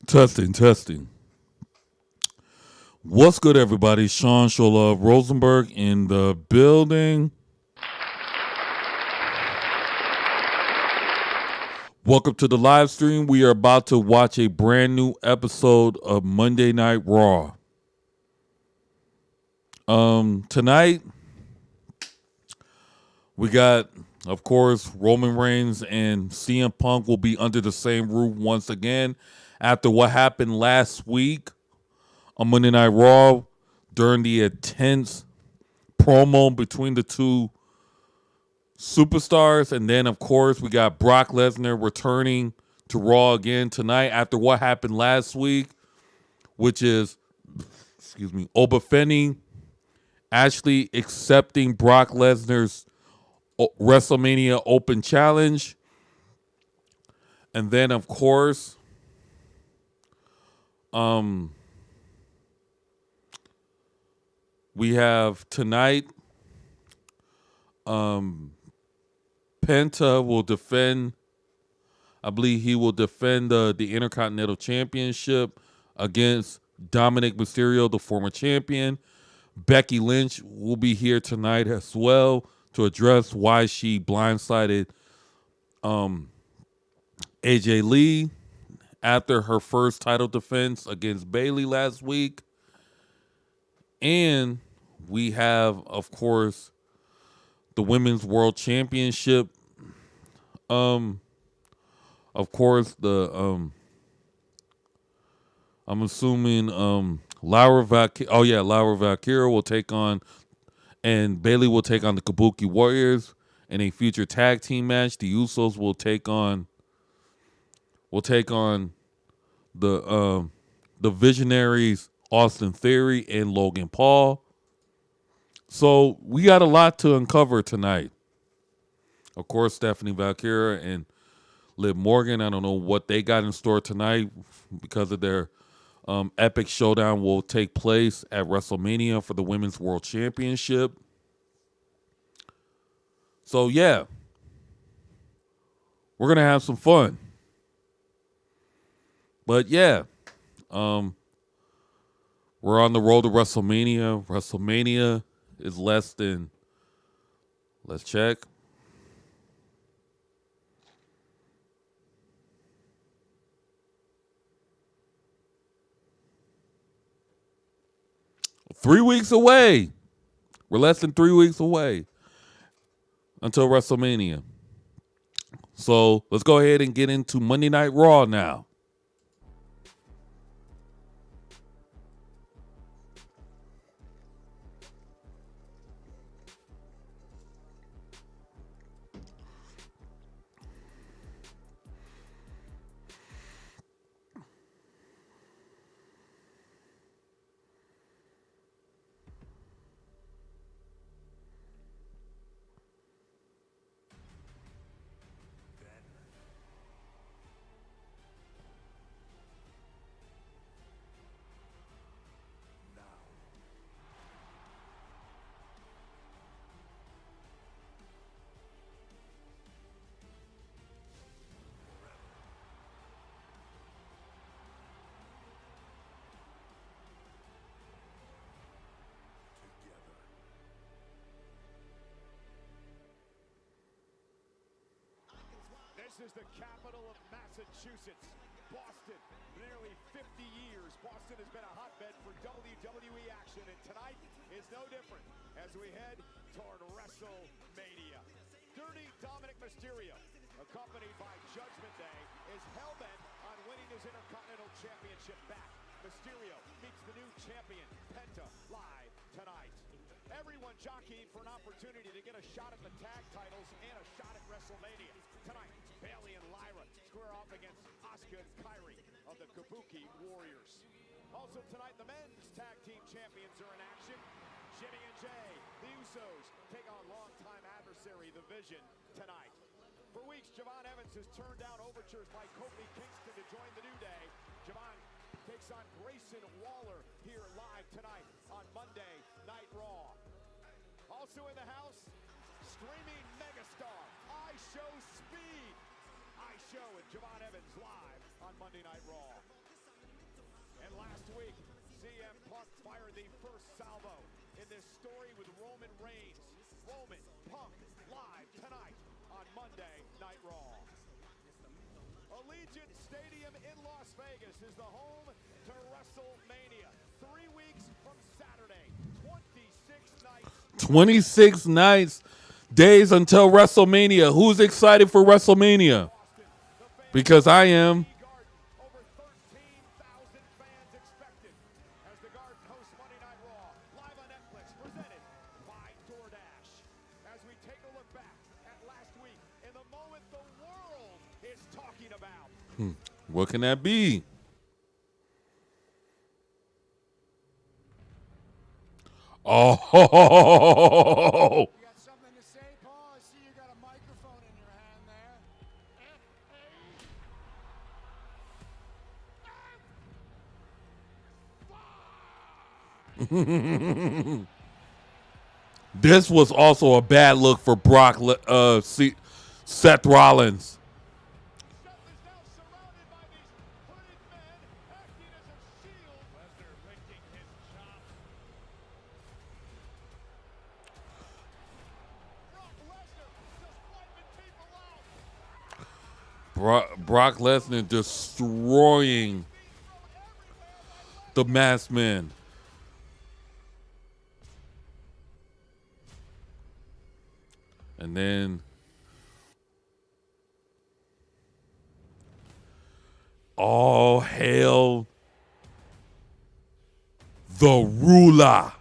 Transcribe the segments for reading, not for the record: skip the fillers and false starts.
Testing, testing. What's good, everybody? Sean Shola Rosenberg in the building. Welcome to the live stream. We are about to watch a brand new episode of Monday Night Raw. Tonight we got, of course, Roman Reigns and CM Punk will be under the same roof once again after what happened last week on Monday Night Raw during the intense promo between the two superstars. And then, of course, we got Brock Lesnar returning to Raw again tonight after what happened last week, which is, Oba Fenny actually accepting Brock Lesnar's WrestleMania Open Challenge. And then, of course, we have tonight, Penta will defend, I believe he will defend the Intercontinental Championship against Dominic Mysterio, the former champion. Becky Lynch will be here tonight as well to address why she blindsided AJ Lee after her first title defense against Bayley last week. And we have, of course, the Women's World Championship. Of course, I'm assuming Laura Valkyria will take on, and Bayley will take on the Kabuki Warriors in a future tag team match. The Usos will take on the Visionaries, Austin Theory and Logan Paul. So we got a lot to uncover tonight. Of course, Stephanie Valkyria and Liv Morgan, I don't know what they got in store tonight because of their epic showdown will take place at WrestleMania for the Women's World Championship. So, yeah, we're going to have some fun. But, yeah, we're on the road to WrestleMania. WrestleMania is less than, let's check, 3 weeks away. We're less than 3 weeks away until WrestleMania. So let's go ahead and get into Monday Night Raw now. This is the capital of Massachusetts, Boston. Nearly 50 years, Boston has been a hotbed for WWE action, and tonight is no different as we head toward WrestleMania. Dirty Dominic Mysterio, accompanied by Judgment Day, is hell-bent on winning his Intercontinental Championship back. Mysterio meets the new champion, Penta, live tonight. Everyone jockeying for an opportunity to get a shot at the tag titles and a shot at WrestleMania. Tonight, Bayley and Lyra square off against Asuka and Kairi of the Kabuki Warriors. Also tonight, the men's tag team champions are in action. Jimmy and Jay, the Usos, take on longtime adversary, The Vision, tonight. For weeks, Javon Evans has turned down overtures by Kofi Kingston to join the New Day. Javon takes on Grayson Waller here live tonight on Monday Night Raw. Also in the house, streaming megastar, I Show Speed. I Show and Javon Evans live on Monday Night Raw. Last week, CM Punk fired the first salvo in this story with Roman Reigns. Roman Punk live tonight on Monday Night Raw. Allegiant Stadium in Las Vegas is the home to WrestleMania. 3 weeks from Saturday, 26 nights. 26 nights, days until WrestleMania. Who's excited for WrestleMania? Because I am. Over 13,000 fans expected as the Garden hosts Monday Night Raw, live on Netflix, presented by DoorDash. As we take a look back at last week in the moment the world is talking about. What can that be? Oh, You got something to say, Paul? I see you got a microphone in your hand there. this was also a bad look for Seth Rollins. Seth is now surrounded by these hooded men acting as a shield. Lesnar licking his chops. Brock Lesnar just wiping people out. Brock Lesnar destroying the Masked Man. And then all hail the ruler.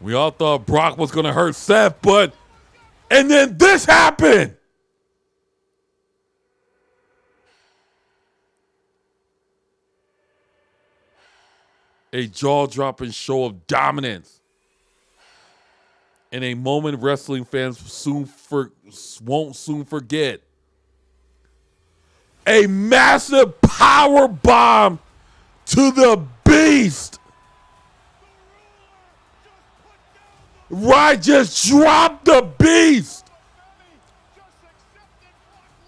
We all thought Brock was going to hurt Seth, and then this happened. A jaw-dropping show of dominance. In a moment wrestling fans won't soon forget. A massive power bomb to the Beast. Right, just dropped the Beast.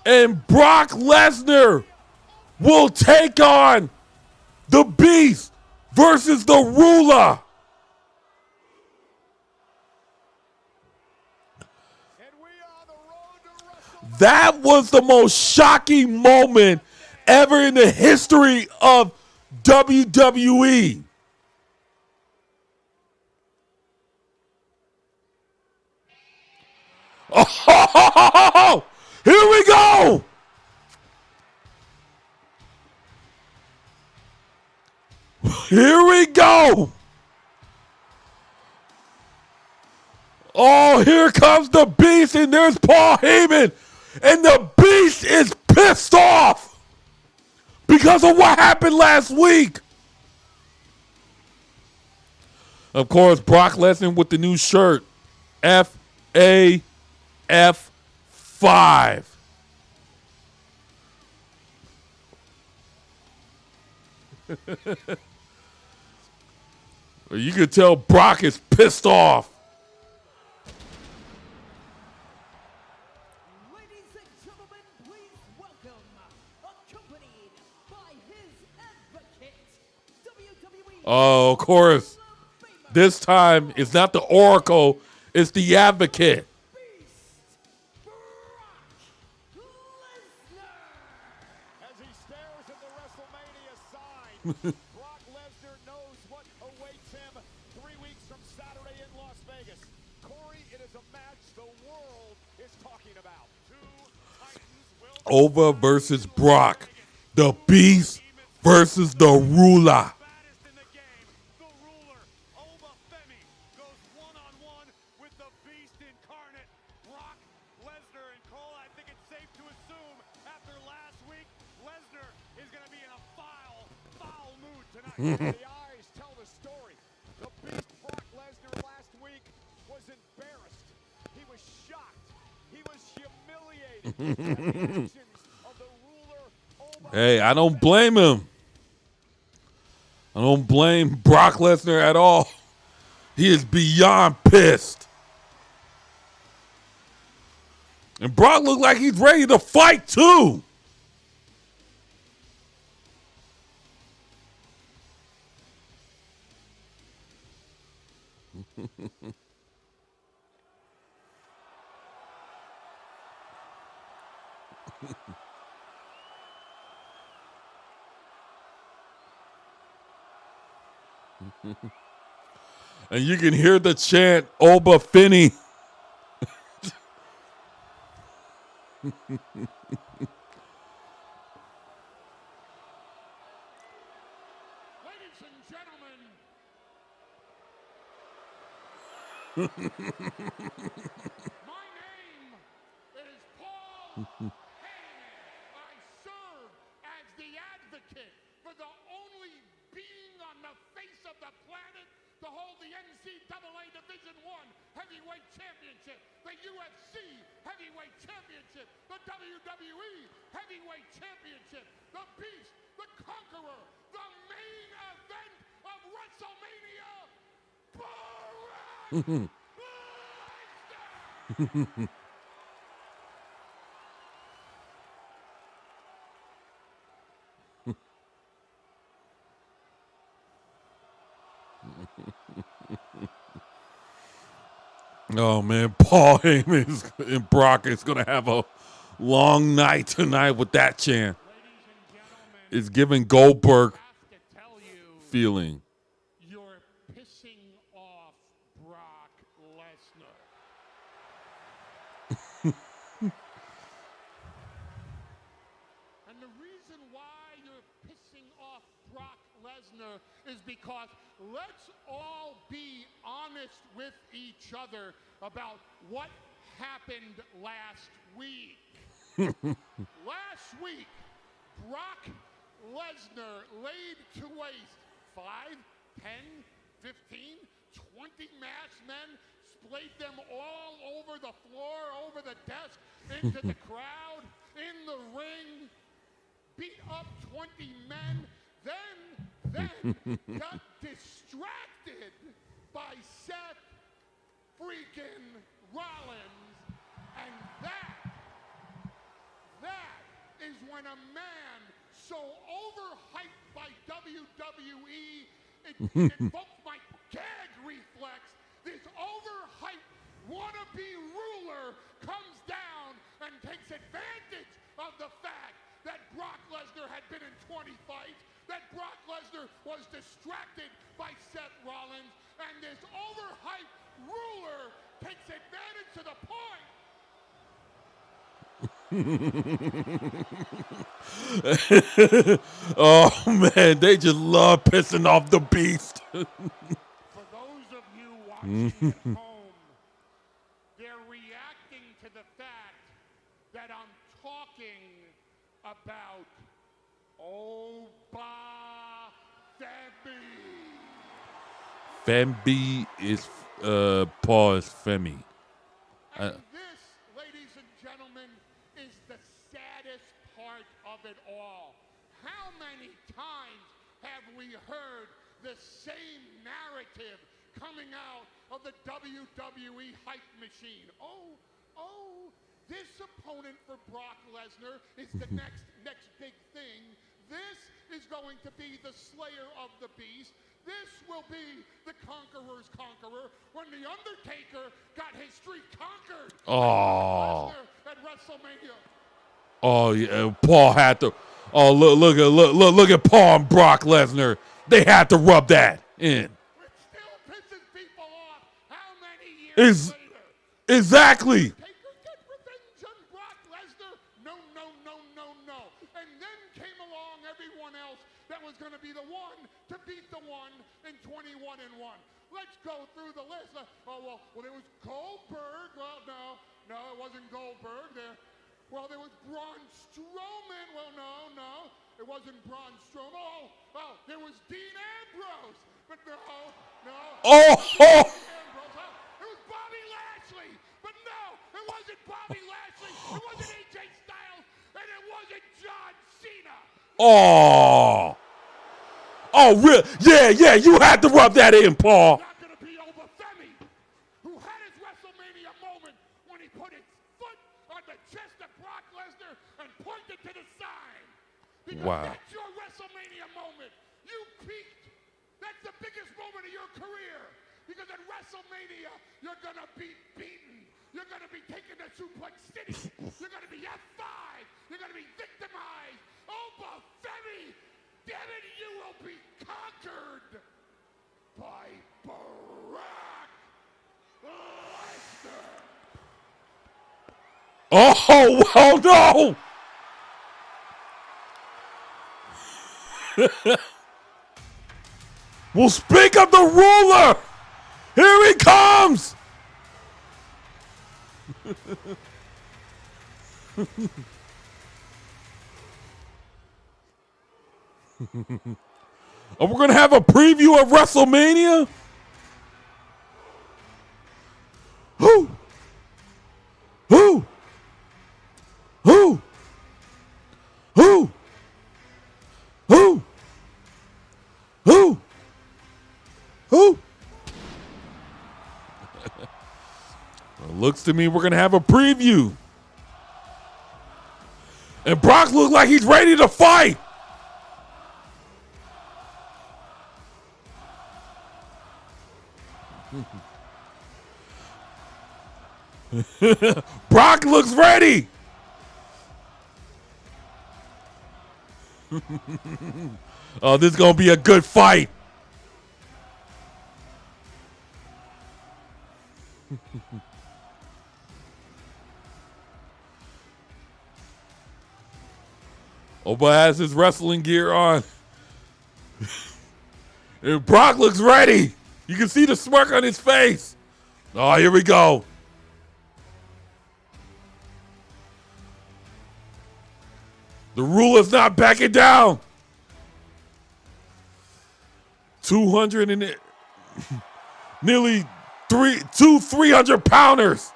And Brock Lesnar will take on the Beast versus the ruler. That was the most shocking moment ever in the history of WWE. Oh, here we go. Here we go. Oh, here comes the Beast, and there's Paul Heyman. And the Beast is pissed off because of what happened last week. Of course, Brock Lesnar with the new shirt, FAF5. You can tell Brock is pissed off. Ladies and gentlemen, please welcome, accompanied by his advocate, WWE. Oh, of course. This time, it's not the Oracle, it's the Advocate. As he stares at the WrestleMania sign, Brock Lesnar knows what awaits him 3 weeks from Saturday in Las Vegas. Corey, it is a match the world is talking about. Two Titans will Ova versus Brock. The Beast versus the Ruler. baddest in the game. The ruler, Oma Femi, goes one-on-one with the Beast incarnate. Brock Lesnar and Cole, I think it's safe to assume after last week, Lesnar is going to be in a foul mood tonight. The eyes tell the story. The Beast Brock Lesnar last week was embarrassed. He was shocked. He was humiliated. The actions of the ruler, Oma Hey, I don't blame him. I don't blame Brock Lesnar at all. He is beyond pissed. And Brock looks like he's ready to fight too. And you can hear the chant, Oba Finney. Ladies and gentlemen, my name is Paul Heyman. I serve as the advocate for the only being on the face of the planet to hold the NCAA Division I Heavyweight Championship, the UFC Heavyweight Championship, the WWE Heavyweight Championship, the Beast, the Conqueror, the main event of WrestleMania, Brock Lesnar! Oh man, Paul Heyman and Brock is gonna have a long night tonight with that chant. Ladies and gentlemen, It's giving Goldberg I have to tell you, feeling. you're pissing off Brock Lesnar. And the reason why you're pissing off Brock Lesnar is because let's all be honest with each other about what happened last week. Last week, Brock Lesnar laid to waste 5, 10, 15, 20 masked men, splayed them all over the floor, over the desk, into the crowd, in the ring, beat up 20 men, then got distracted by Seth freaking Rollins. And that is when a man so overhyped by WWE, it invoked my gag reflex. This overhyped wannabe ruler comes down and takes advantage of the fact that Brock Lesnar had been in 20 fights, that Brock Lesnar was distracted by Seth Rollins, and this overhyped ruler takes advantage to the point Oh man, they just love pissing off the beast. For those of you watching at home, they're reacting to the fact that I'm talking about Oba Femi. Fembi is Paul is Femi. And this, ladies and gentlemen, is the saddest part of it all. How many times have we heard the same narrative coming out of the WWE hype machine? Oh, this opponent for Brock Lesnar is the next big thing. This is going to be the slayer of the beast. This will be the Conqueror's Conqueror when The Undertaker got his streak conquered Oh. at WrestleMania. Oh yeah, Paul had to. Oh look at Paul and Brock Lesnar. They had to rub that in. It still pisses people off how many years later. Exactly. Taker get revenge on Brock Lesnar? No. And then came along everyone else that was going to be the one to beat the one in 21-1. Let's go through the list. Well, it was Goldberg. Well, no, it wasn't Goldberg. There was Braun Strowman. Well, no, it wasn't Braun Strowman. Oh, there was Dean Ambrose. But no. Oh. It was Bobby Lashley. But no, it wasn't Bobby Lashley. It wasn't AJ Styles. And it wasn't John Cena. Oh. Oh, real? Yeah, you had to rub that in, Paul. Not going to be over Femi, who had his WrestleMania moment when he put his foot on the chest of Brock Lesnar and pointed to the side. Because Wow. that's your WrestleMania moment. You peaked. That's the biggest moment of your career. Because at WrestleMania, you're going to be beaten. You're going to be taken to Suplex City. You're going to be F5. You're going to be victimized. Over Femi, damn it, you will be conquered by Brock Lesnar. Oh, well, no. Well, speak of the ruler. Here he comes. Are we going to have a preview of WrestleMania? Who? Who? Who? Who? Who? Who? Who? Well, looks to me we're going to have a preview. And Brock looks like he's ready to fight. Brock looks ready. Oh, this is going to be a good fight. Oba has his wrestling gear on. And Brock looks ready. You can see the smirk on his face. Oh, here we go. The ruler's not backing down. 200 and nearly 300 pounders.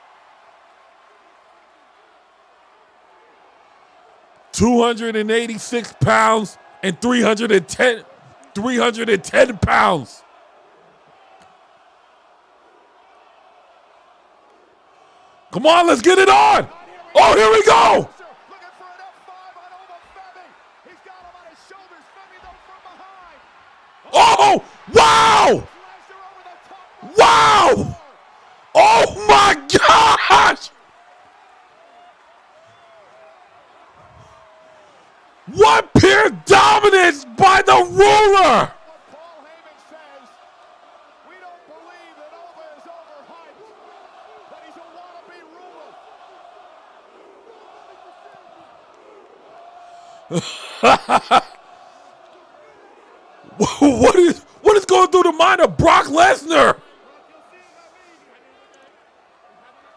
286 pounds and 310 pounds. Come on, let's get it on. Oh, here we go. Looking for an F5 on Over Femi. He's got him on his shoulders. Femi though from behind. Oh, wow. Lesnar over the top. Wow. Oh, my gosh. What pure dominance by the ruler. What Paul Heyman says, we don't believe that Over is overhyped, but he's a wannabe ruler. What is going through the mind of Brock Lesnar?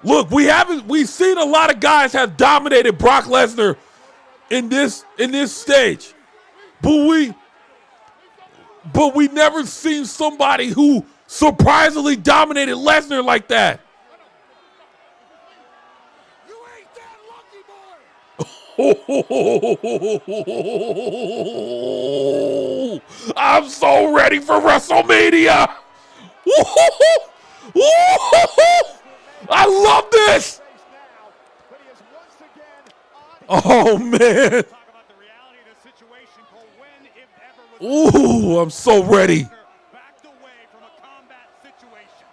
Look, we've seen a lot of guys have dominated Brock Lesnar in this stage. But we never seen somebody who surprisingly dominated Lesnar like that. You ain't that lucky, boy. I'm so ready for WrestleMania. I love this. But he is once again on Oh, man. talk about the reality of the situation, Cole. When, if ever, was Ooh, I'm so ready. backed away from a combat situation.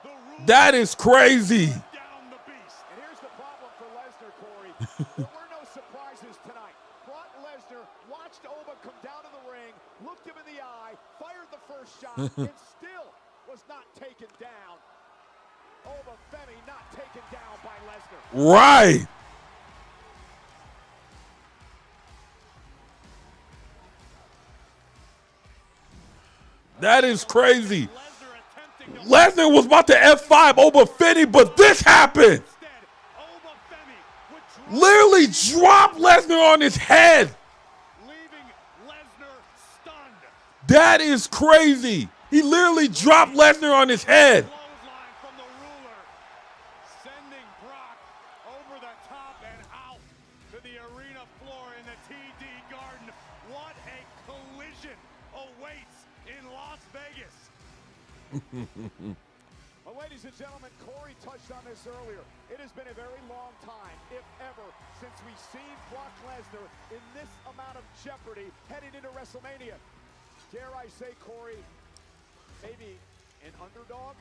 The ruler That is crazy. down the beast. And here's the problem for Lesnar, Corey. There were no surprises tonight. Brock Lesnar watched Oba come down to the ring, looked him in the eye, fired the first shot, and still was not taken down. Oba Femi not taken down by Lesnar. Right. That is crazy. Lesnar attempting to Lesnar was about to F5 over Finney, but this happened. instead. Oba Femi would drop, Literally dropped Lesnar on his head. leaving Lesnar stunned. That is crazy. He literally dropped Lesnar on his head. Clothesline from the ruler, sending Brock over the top and out to the arena floor in the TD Garden. What a collision awaits in Las Vegas. Well, ladies and gentlemen, Corey touched on this earlier. It has been a very long time, if ever, since we've seen Brock Lesnar in this amount of jeopardy heading into WrestleMania. Dare I say, Corey, maybe an underdog?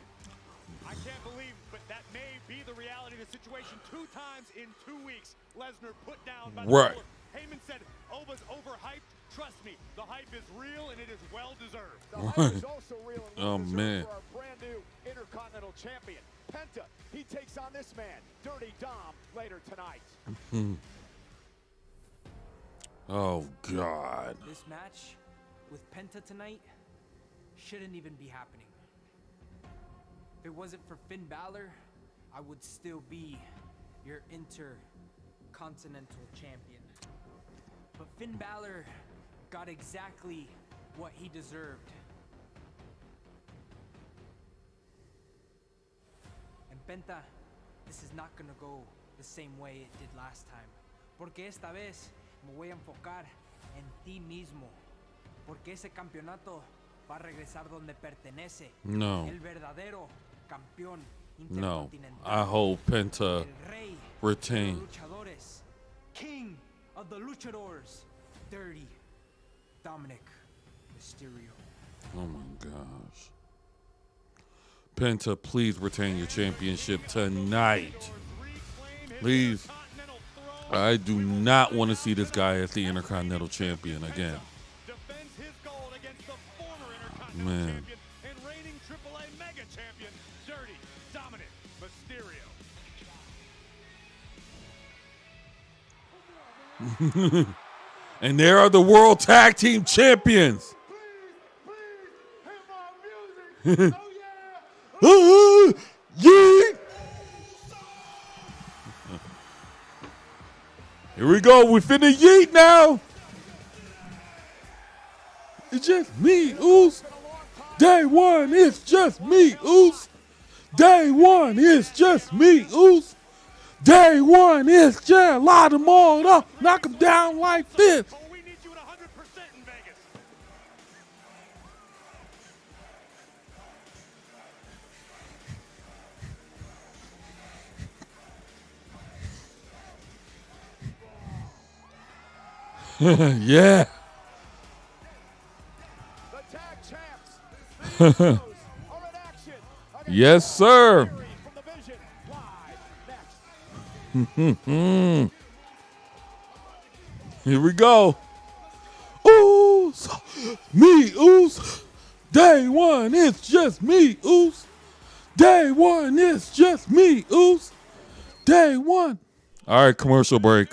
I can't believe, but that may be the reality of the situation. 2 times in 2 weeks, Lesnar put down by the Right. floor. Heyman said, Oba's overhyped. Trust me, the hype is real and it is well-deserved. The hype is also real and Oh, well-deserved man. for our brand new Intercontinental Champion. Penta, he takes on this man, Dirty Dom, later tonight. Oh, God. This match with Penta tonight shouldn't even be happening. If it wasn't for Finn Balor, I would still be your Intercontinental Champion. But Finn Balor got exactly what he deserved. And Penta, this is not gonna go the same way it did last time. Porque esta vez me voy a enfocar en ti mismo. Porque ese campeonato va a regresar donde pertenece. No. El verdadero campeón No. intercontinental. I hope Penta El rey retain. de los luchadores. King of the luchadors. Dirty Dominic Mysterio. Oh, my gosh. Penta, please retain your championship tonight. Please. I do not want to see this guy as the Intercontinental Champion again. Defends his gold against the former Intercontinental Man. Champion and reigning AAA Mega Champion, Dirty Dominic Mysterio. And there are the World Tag Team Champions. Please, hit my music. Oh, yeah. Yeet. Here we go. We finna yeet now. It's just me, Oos. Day one, it's just me, Oos. Day one, it's just me, Oos. Day one, it's just light them all up. Knock them down like this. Oh, we need you at 100% in Vegas. Yeah. The tag champs, the Usos, are in action. against Yes, sir. Theory from the Vision, live next. Here we go. Oos. Me, Oos. Day one, it's just me, Oos. Day one, it's just me, Oos. Day one. All right, commercial break.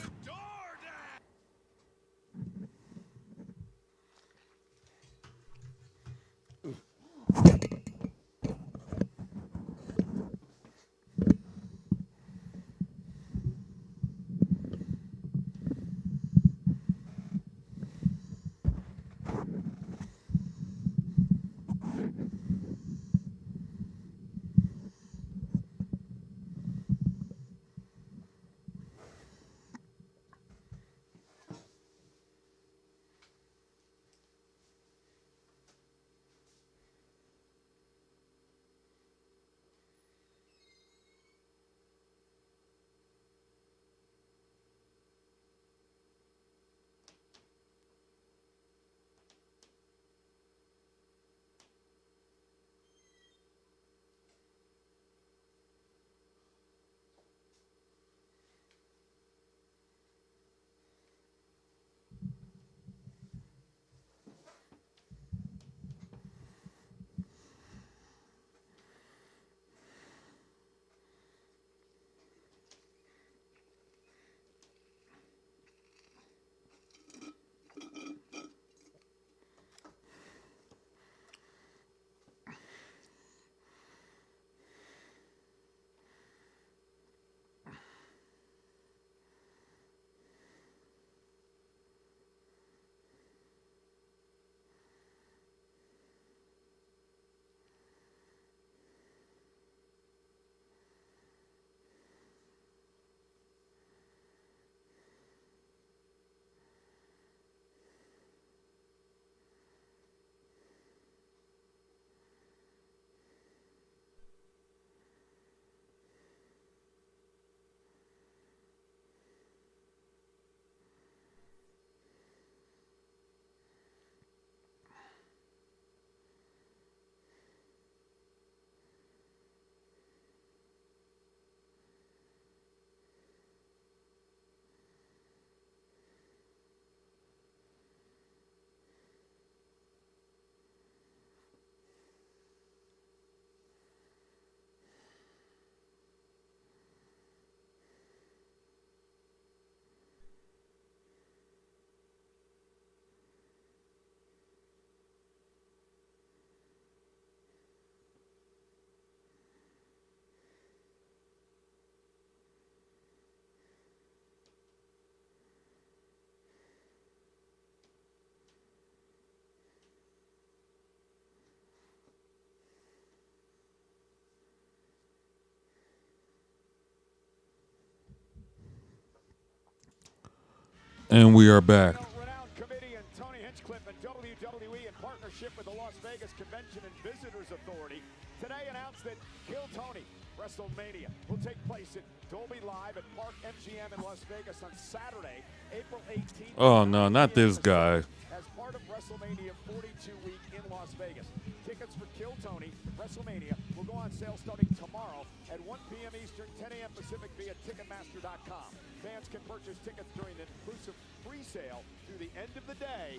And we are back. Renowned committee and Tony Hinchcliffe and WWE in partnership with the Las Vegas Convention and Visitors Authority today announced that Kill Tony WrestleMania will take place at Dolby Live at Park MGM in Las Vegas on Saturday, April 18th. Oh, no, not this guy. As part of WrestleMania 42 week in Las Vegas. Tickets for Kill Tony WrestleMania will go on sale starting tomorrow at 1 p.m. Eastern, 10 a.m. Pacific via Ticketmaster.com. Fans can purchase tickets during the inclusive pre-sale through the end of the day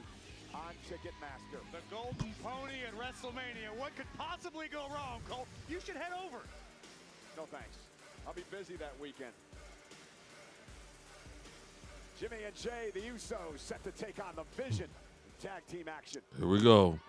on Ticketmaster. The Golden Pony at WrestleMania. What could possibly go wrong, Cole? You should head over. No thanks. I'll be busy that weekend. Jimmy and Jay, the Usos, set to take on the Vision in tag team action. Here we go.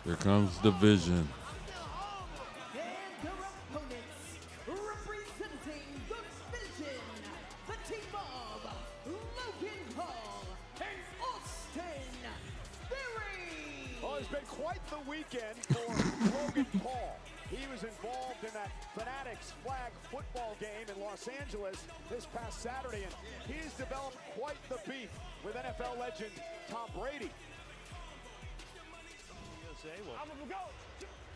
Here comes the Vision. And their opponents, representing the Vision, the team of Logan Paul and Austin Theory. Well, it's been quite the weekend for Logan Paul. He was involved in that Fanatics flag football game in Los Angeles this past Saturday, and he's developed quite the beef with NFL legend Tom Brady. Well,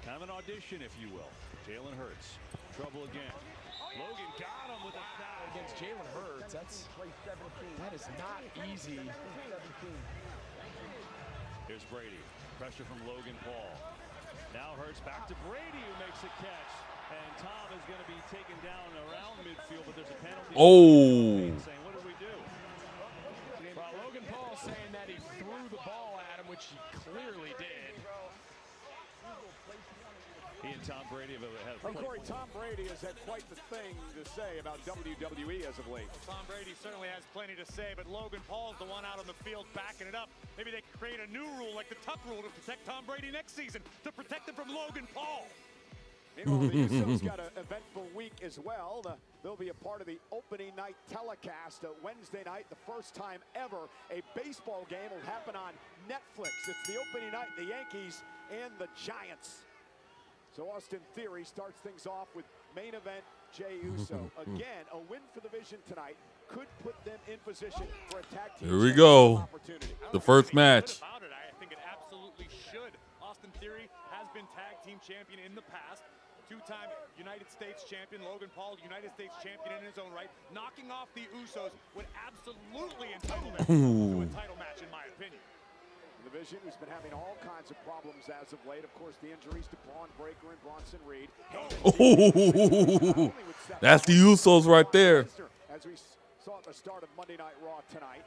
kind of an audition, if you will. Jalen Hurts, trouble again. Logan got him with a foul Against Jalen Hurts, that is not easy. Here's Brady. Pressure from Logan Paul. Now Hurts back to Brady, who makes a catch. And Tom is going to be taken down around midfield, but there's a penalty. Oh. Saying, what did we do? Well, Logan Paul saying that he threw the ball at him, which he clearly did. He and Tom Brady have had a Well, Corey, Tom Brady has had quite the thing to say about WWE as of late. Tom Brady certainly has plenty to say, but Logan Paul's the one out on the field backing it up. Maybe they could create a new rule like the Tuck rule to protect Tom Brady next season, to protect him from Logan Paul. Meanwhile, the Usos got an eventful week as well. They'll be a part of the opening night telecast Wednesday night. The first time ever a baseball game will happen on Netflix. It's the opening night, the Yankees and the Giants. So Austin Theory starts things off with main event Jey Uso. Again, a win for the Vision tonight could put them in position for a tag team Here we go. opportunity. The first match. About it, I think it absolutely should. Austin Theory has been tag team champion in the past. Two-time United States champion, Logan Paul, United States champion in his own right. Knocking off the Usos would absolutely entitle them to a title match, in my opinion. The Vision, who's been having all kinds of problems as of late. Of course, the injuries to Braun Breaker and Bronson Reed. Oh, that's the Usos right there. As we saw at the start of Monday Night Raw tonight.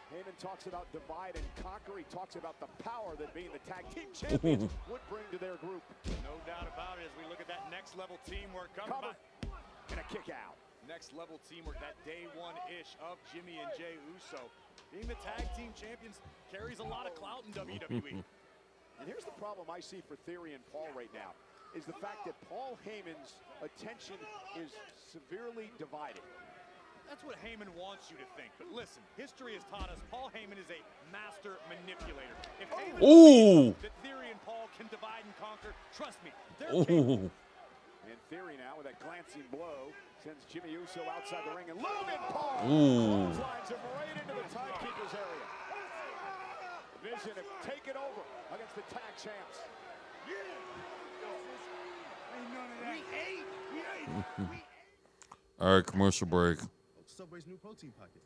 Heyman talks about divide and conquer. He talks about the power that being the tag team champions would bring to their group. No doubt about it as we look at that next level teamwork coming Cover by. and a kick out. Next level teamwork, that day one-ish of Jimmy and Jey Uso. Being the tag team champions carries a lot of clout in WWE. And here's the problem I see for Theory and Paul right now, is the fact that Paul Heyman's attention is severely divided. That's what Heyman wants you to think. But listen, history has taught us Paul Heyman is a master manipulator. If Heyman believes that Theory and Paul can divide and conquer, trust me, they're capable. And Theory now with a glancing blow sends Jimmy Uso outside the ring, and Logan Paul clotheslines him right into the timekeeper's area. Vision have taken over against the tag champs. All right, commercial break. Subway's new protein packet.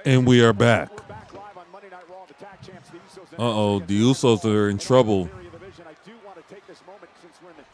And we are back. We're back live on Monday Night Raw. The tag champs, the Usos. Uh-oh, the Usos are in trouble. I do want to take this moment since we're in the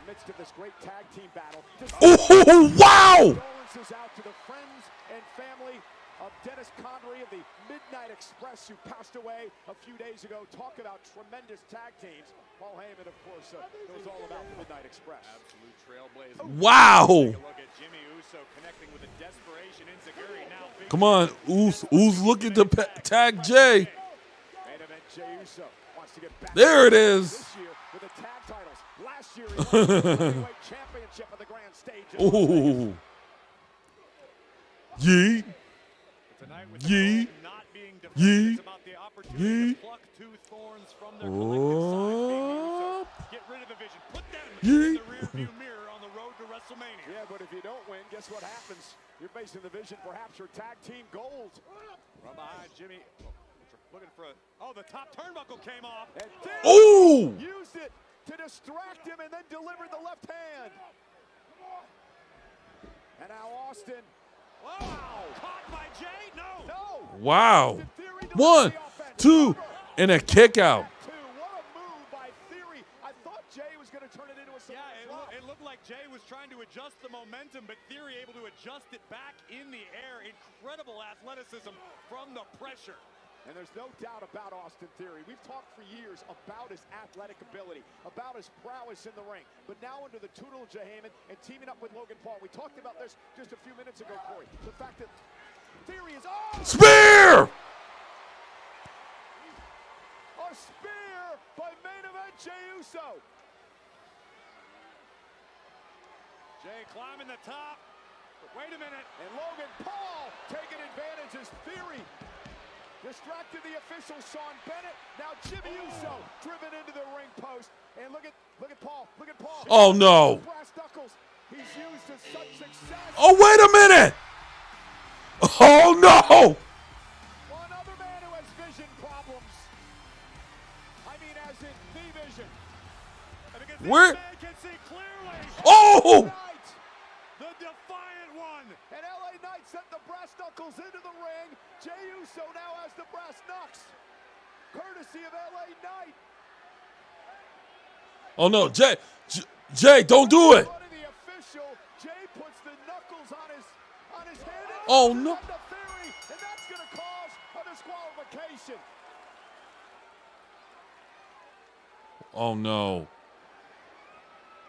midst of this great tag team battle. Oh, wow! Condolences out to the friends and family of Dennis Connery of the Midnight Express, who passed away a few days ago. Talk about tremendous tag teams. Paul Heyman, of course, knows all about the Midnight Express. Absolute trailblazer. Wow! Take a look at Jimmy Uso connecting with a desperation Enziguri. Now big Come on, U's looking to tag Jay. main event, Jey Uso wants to get back There it is. this year with the tag titles. Last year, he won the heavyweight championship of the grand stage. Ooh. Yee. Tonight with Yee. the gold not being defended, Yee. it's about the opportunity Yee. to pluck two thorns from their collective sides. Being the Usos. Oh. Get rid of the vision. Put them Yee. in the rearview mirror on the road to WrestleMania. Yeah, but if you don't win, guess what happens? You're facing the Vision, perhaps your tag team gold. From behind, Jimmy looking for the top turnbuckle came off. And Ooh. used it to distract him and then delivered the left hand. And now Austin. Wow! Caught by Jay? No! Wow. Austin Theory delivers 1, the offense. 2, and a kick out. Two. What a move by Theory. I thought Jay was going to turn it into a Yeah, drop. it looked like Jay was trying to adjust the momentum, but Theory able to adjust it back in the air. Incredible athleticism from the pressure. And there's no doubt about Austin Theory. We've talked for years about his athletic ability, about his prowess in the ring. But now under the tutelage of Heyman and teaming up with Logan Paul, we talked about this just a few minutes ago, Corey. The fact that Theory is Spear! a spear by main event Jey Uso. Jay climbing the top. But wait a minute. And Logan Paul taking advantage as Theory distracted the official Sean Bennett. Now Jimmy Uso driven into the ring post. And look at Paul. Look at Paul. Oh, no. Brass knuckles. He's used to such success. Oh, wait a minute. Oh, no. Another man who has vision problems. I mean, as in the vision. And because Where- this man can see clearly. Oh! Knight. The defiant one. And LA Knight sent the brass knuckles into the ring. Jey Uso now has the brass knucks. Courtesy of LA Knight. Oh, no. Jay, don't do it. In front of the official, Jay puts the knuckles on his hand. Oh, no. And that's going to cause a disqualification. Oh, no.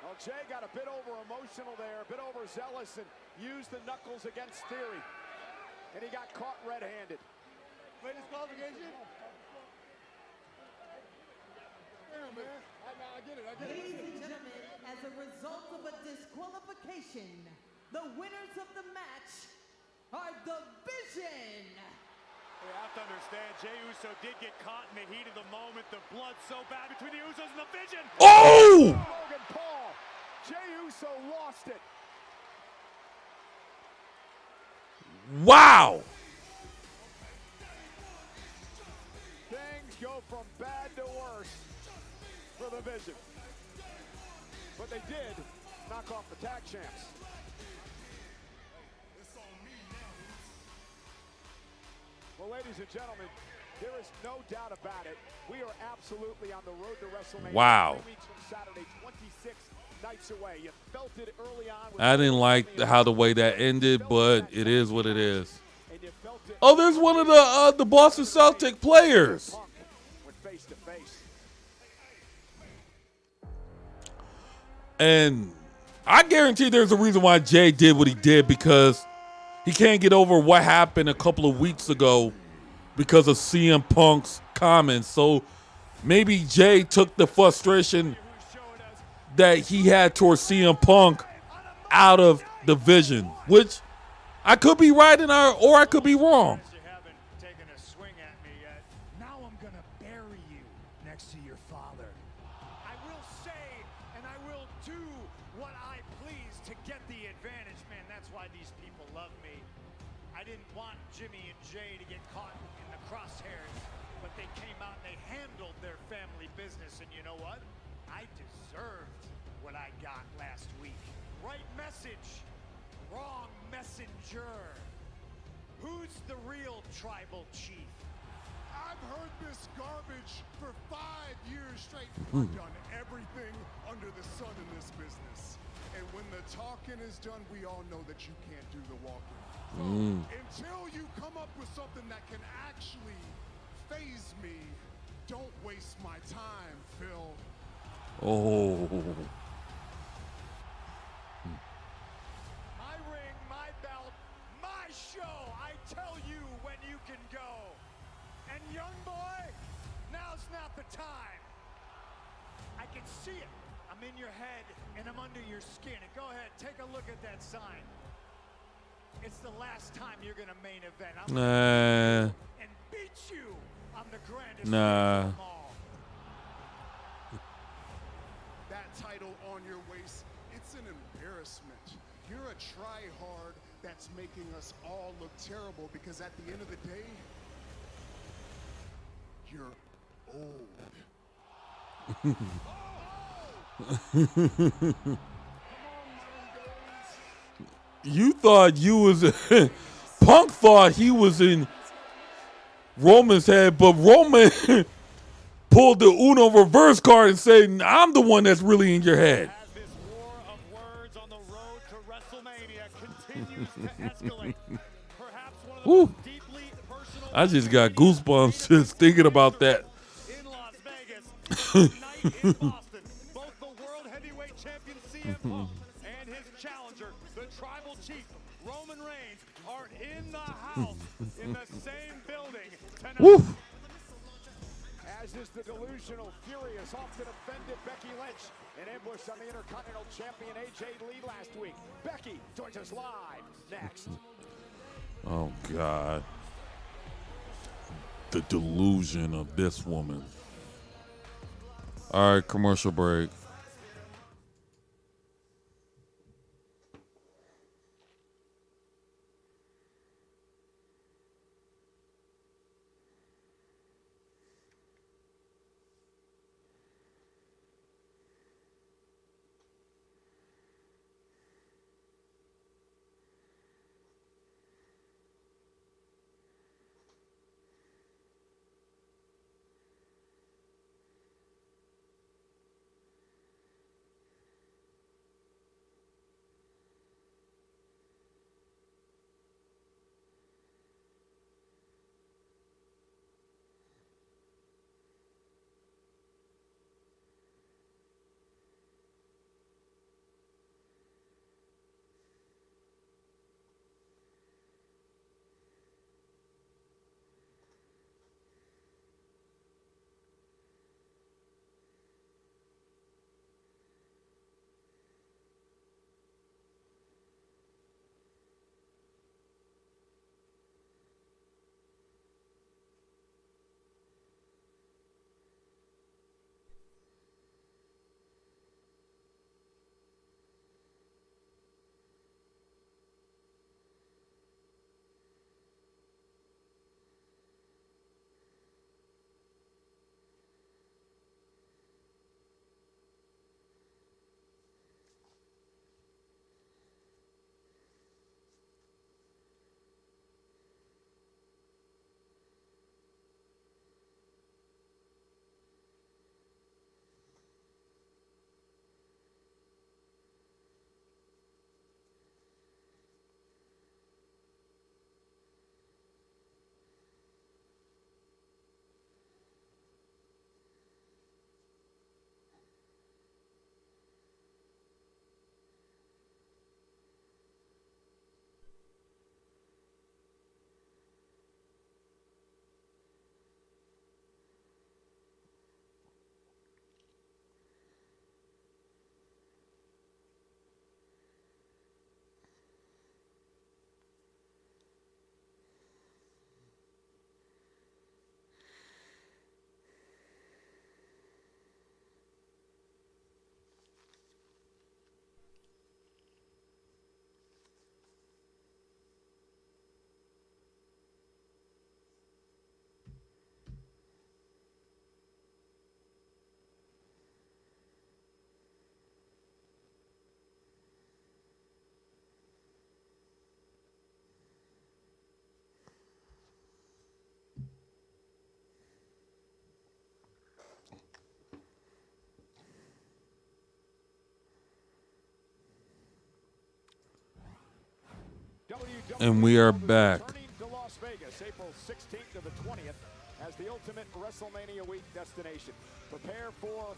Well, Jay got a bit over emotional there, a bit overzealous, and used the knuckles against Theory. And he got caught red-handed. Wait, disqualification? Damn, man. I get it. Ladies and gentlemen, as a result of a disqualification, the winners of the match are the Vision. You have to understand, Jey Uso did get caught in the heat of the moment. The blood so bad between the Usos and the Vision. Oh! Logan Paul. Jey Uso lost it. Wow. Things go from bad to worse for the Vision. But they did knock off the tag champs. Well, ladies and gentlemen, there is no doubt about it. We are absolutely on the road to WrestleMania. Wow. 3 weeks from Saturday, 26 nights away. You felt it early on. with I didn't like how the way that ended, but it is what it is. And you felt it Oh, there's one of the Boston Celtic players. Punk went face to face. And I guarantee there's a reason why Jay did what he did, because he can't get over what happened a couple of weeks ago because of CM Punk's comments. So maybe Jay took the frustration that he had towards CM Punk out of the Vision, which I could be right or I could be wrong. You haven't taken a swing at me yet. Now I'm gonna bury you next to your father. I will say and I will do what I please to get the advantage, man. That's why these people love me. I didn't want Jimmy and Jay to get caught in the crosshairs, but they came out and they handled their family business, and you know what? I deserved what I got last week. Right message, wrong messenger. Who's the real tribal chief? I've heard this garbage for 5 years straight. I've done everything under the sun in this business. And when the talking is done, we all know that you can't do the walking. So until you come up with something that can actually phase me, don't waste my time, Phil. Oh. My ring, my belt, my show. I tell you when you can go. And young boy, now's not the time. I can see it. I'm in your head and I'm under your skin. And go ahead, take a look at that sign. It's the last time you're gonna main event. I'm Nah. and beat you. I'm the grandest Nah. of them all. That title on your waist, it's an embarrassment. You're a try-hard that's making us all look terrible because at the end of the day, you're old. You thought you was Punk thought he was in Roman's head, but Roman pulled the Uno reverse card and said, I'm the one that's really in your head. As this war of words on the road to WrestleMania continues to escalate. Perhaps one of the Woo. most deeply personal I just got goosebumps just thinking about that. in Las Vegas, tonight in Boston. Both the World Heavyweight Champion CM Punk and his challenger, the Tribal Chief Roman Reigns, are in the house in the same building tonight. Woo. As is the delusional, furious, often offended Becky Lynch. An ambush on the Intercontinental Champion AJ Lee last week. Becky joins us live next. Oh, God. The delusion of this woman. All right, commercial break. And we are back. Returning to Las Vegas, April 16th to the 20th, as the ultimate WrestleMania week destination. Prepare for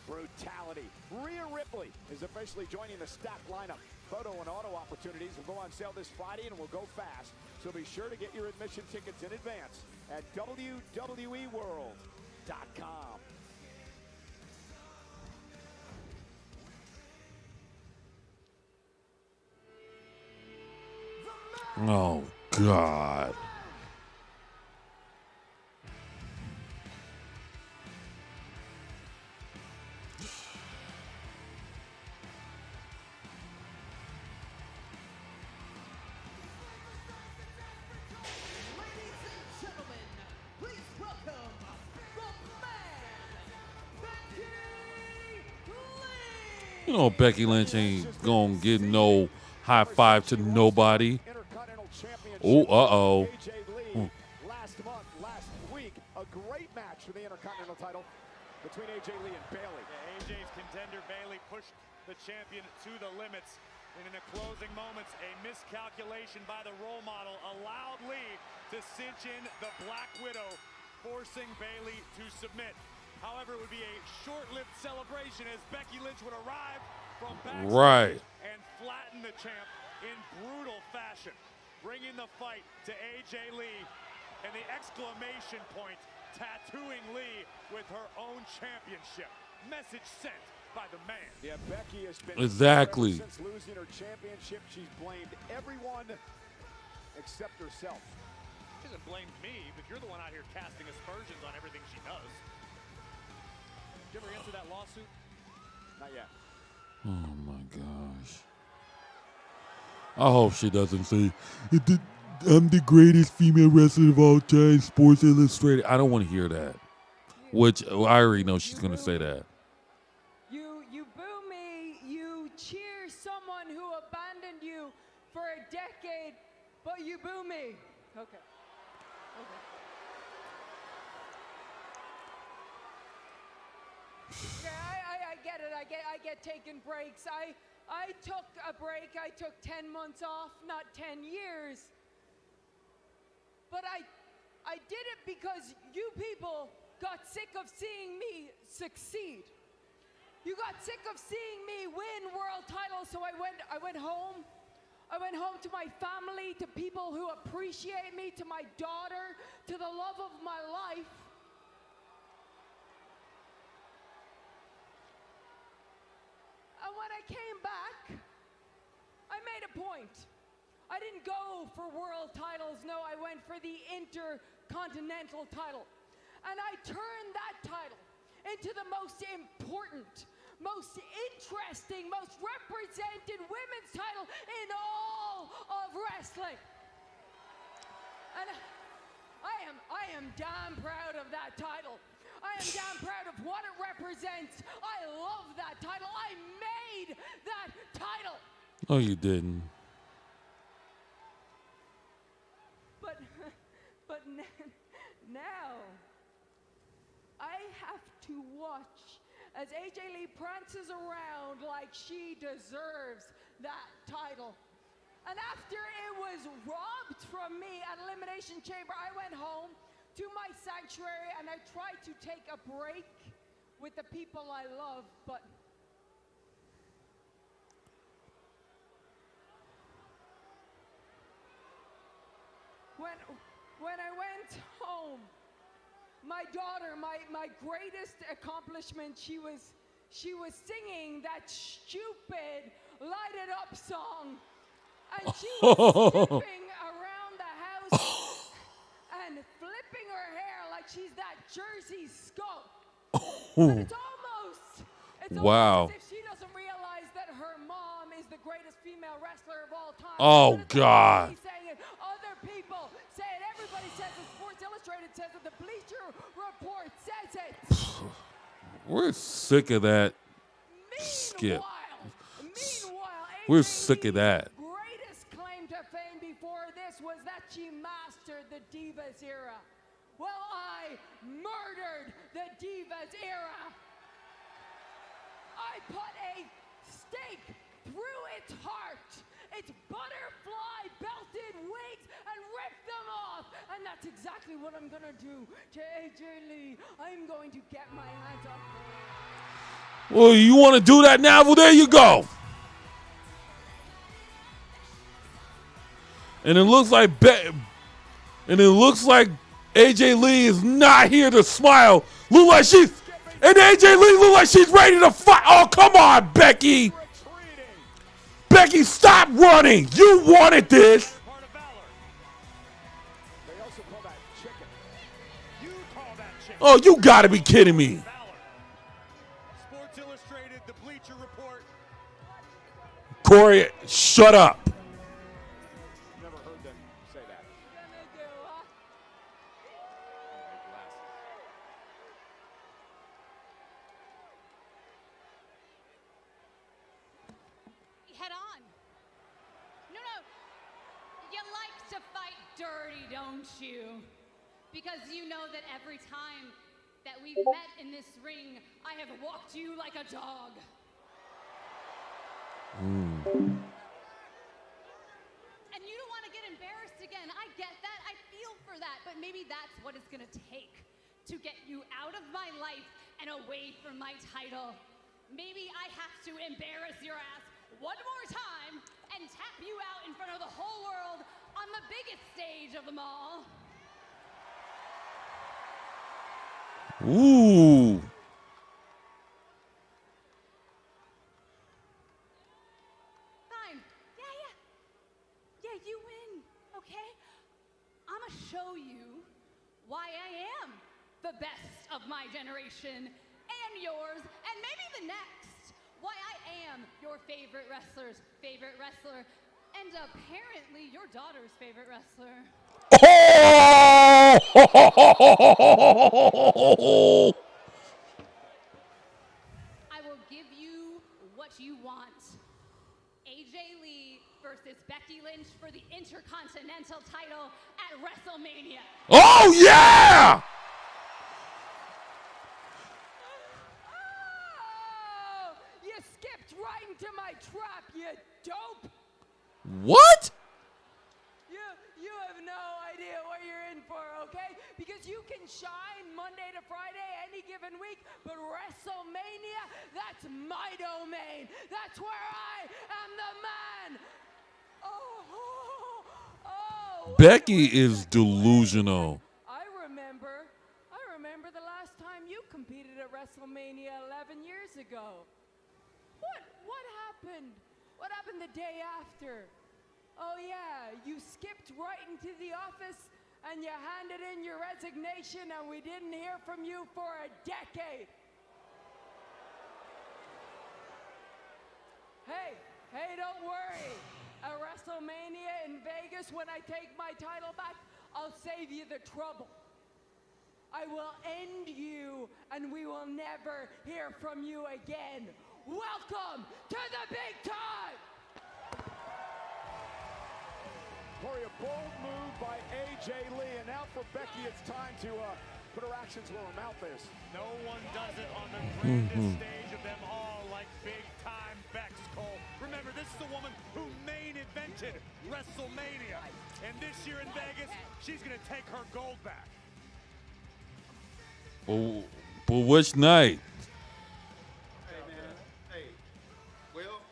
brutality. Rhea Ripley is officially joining the stacked lineup. Photo and auto opportunities will go on sale this Friday and will go fast. So be sure to get your admission tickets in advance at WWEWorld.com. Oh, God. Ladies and gentlemen, please welcome the man, Becky Lynch. You know Becky Lynch ain't gonna give no high five to nobody. Intercontinental Championship. Oh, uh-oh. AJ Lee last week, a great match for the Intercontinental title between AJ Lee and Bayley. Yeah, AJ's contender Bayley pushed the champion to the limits. And in the closing moments, a miscalculation by the role model allowed Lee to cinch in the Black Widow, forcing Bayley to submit. However, it would be a short-lived celebration as Becky Lynch would arrive from backstage and flatten the champ in brutal fashion, bringing the fight to AJ Lee, and the exclamation point tattooing Lee with her own championship. Message sent by the man. Yeah, Becky has been Exactly. since losing her championship. She's blamed everyone except herself. She doesn't blame me, but you're the one out here casting aspersions on everything she does. Did you ever answer that lawsuit? Not yet. Oh, my gosh. I hope she doesn't say, I'm the greatest female wrestler of all time, Sports Illustrated. I don't want to hear that. Which, I already know she's going to say that. You boo me, you cheer someone who abandoned you for a decade, but you boo me. Okay. I get it. I get taking breaks. I took a break. I took 10 months off, not 10 years. But I did it because you people got sick of seeing me succeed. You got sick of seeing me win world titles, so I went home. I went home to my family, to people who appreciate me, to my daughter, to the love of my life. And when I came back, I made a point. I didn't go for world titles, no, I went for the Intercontinental title. And I turned that title into the most important, most interesting, most represented women's title in all of wrestling. And I am damn proud of that title. I am damn proud of what it represents. I love that title. I made that title. No, you didn't. But now, I have to watch as AJ Lee prances around like she deserves that title. And after it was robbed from me at Elimination Chamber, I went home to my sanctuary and I tried to take a break with the people I love, but when I went home, my daughter, my greatest accomplishment, she was singing that stupid Light It Up song. And she was skipping around the house and flipping her hair like she's that Jersey scope. And it's Wow. almost as if she doesn't realize that her mom is the greatest female wrestler of all time. Oh, But it's God. not me saying it. Other people say it. Everybody says it. Sports Illustrated says it. The Bleacher Report says it. We're sick of that skip. Meanwhile, We're AJ sick of that. greatest claim to fame before this was that she mastered the Divas era. Well, I murdered the Divas era. I put a stake through its heart. its butterfly belted wings and rip them off. And that's exactly what I'm gonna do to AJ Lee. I'm going to get my hands up. Well, you want to do that now? Well, there you go. And it looks like AJ Lee is not here to smile. Look like and AJ Lee look like she's ready to fight. Oh, come on, Becky. Becky, stop running. You wanted this. Oh, you got to be kidding me. Sports Illustrated, the Bleacher Report. Corey, shut up. Never heard them say that. Head on. No. You like to fight dirty, don't you? Because you know that every time that we've met in this ring, I have walked you like a dog. And you don't want to get embarrassed again. I get that. I feel for that. But maybe that's what it's going to take to get you out of my life and away from my title. Maybe I have to embarrass your ass one more time and tap you out in front of the whole world on the biggest stage of them all. Ooh. Fine. Yeah, you win, okay? I'ma show you why I am the best of my generation and yours, and maybe the next. Why I am your favorite wrestler's favorite wrestler, and apparently your daughter's favorite wrestler. Oh! I will give you what you want. AJ Lee versus Becky Lynch for the Intercontinental title at WrestleMania. Oh, yeah! Oh, you skipped right into my trap, you dope. What? You have no idea what you're in for, okay? Because you can shine Monday to Friday any given week, but WrestleMania, that's my domain. That's where I am the man. Oh. Becky is delusional. I remember the last time you competed at WrestleMania 11 years ago. What happened? What happened the day after? Oh yeah, you skipped right into the office and you handed in your resignation and we didn't hear from you for a decade. Hey, don't worry. At WrestleMania in Vegas, when I take my title back, I'll save you the trouble. I will end you and we will never hear from you again. Welcome to the big time! Corey, a bold move by AJ Lee, and now for Becky, it's time to put her actions where her mouth is. No one does it on the grandest stage of them all like big-time Bex, Cole. Remember, this is the woman who main evented WrestleMania. And this year in Vegas, she's going to take her gold back. But which night? Hey, man. Hey. Well,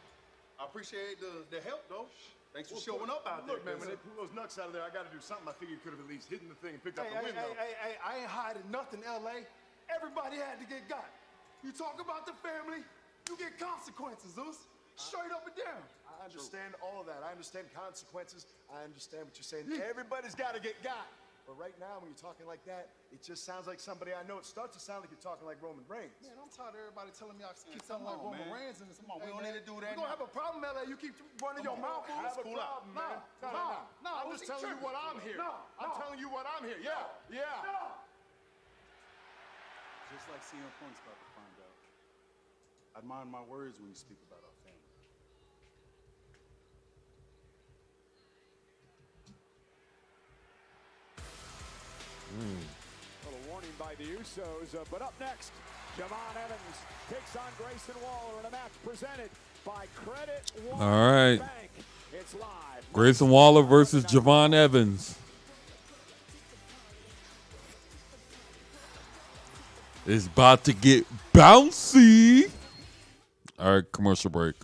I appreciate the help, though. Thanks for showing up out there. Look, man, when they pull those nuts out of there, I got to do something. I figure you could have at least hidden the thing and picked up the window. Hey, I ain't hiding nothing, L.A. Everybody had to get got. You talk about the family, you get consequences, Zeus. Straight up and down. I understand all of that. I understand consequences. I understand what you're saying. Everybody's got to get got. But right now, when you're talking like that, it just sounds like somebody I know. It starts to sound like you're talking like Roman Reigns. Man, I'm tired of everybody telling me I keep sounding like Roman Reigns. And come on, we don't need to do that. We're going to have a problem, L.A. You keep running your mouth. Have a problem, man. No. I'm just telling you what I'm here. I'm telling you what I'm here. Yeah. Just like CM Punk's about to find out. I mind my words when you speak about our family. A warning by the Usos, but up next, Javon Evans takes on Grayson Waller in a match presented by Credit One All right. Bank. It's live. Grayson Waller versus Javon Evans. It's about to get bouncy. All right, commercial break.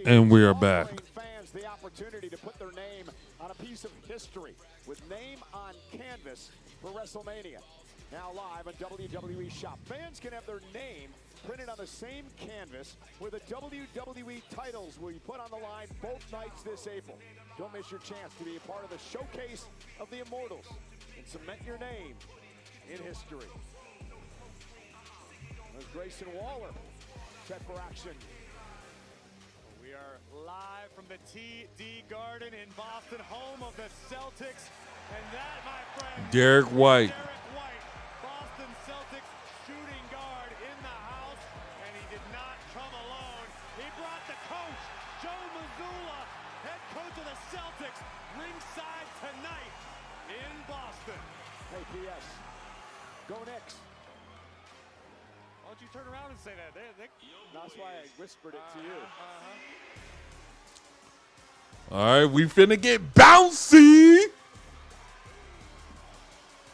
And we are back. Fans the opportunity to put their name on a piece of history with name on canvas for WrestleMania. Now live on WWE Shop. Fans can have their name printed on the same canvas where the WWE titles will be put on the line both nights this April. Don't miss your chance to be a part of the showcase of the Immortals and cement your name in history. There's Grayson Waller set for action. We are live from the TD Garden in Boston, home of the Celtics. And that, my friend, Derek White. Derek White, Boston Celtics shooting guard in the house, and he did not come alone. He brought the coach, Joe Mazzulla, head coach of the Celtics, ringside tonight in Boston. Hey, P.S. Go Knicks. Why don't you turn around and say that? That's why I whispered it to you. All right, we finna get bouncy.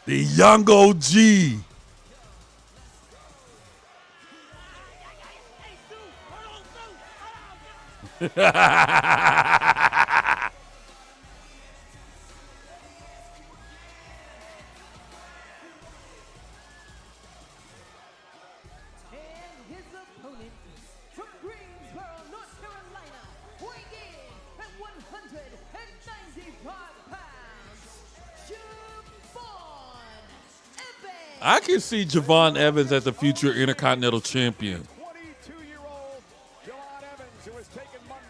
The young OG. And his opponent from Greensboro, North Carolina, weighing in at 195 pounds, Javon Evans. I can see Javon Evans as a future Intercontinental Champion. 22-year-old Javon Evans, who has taken money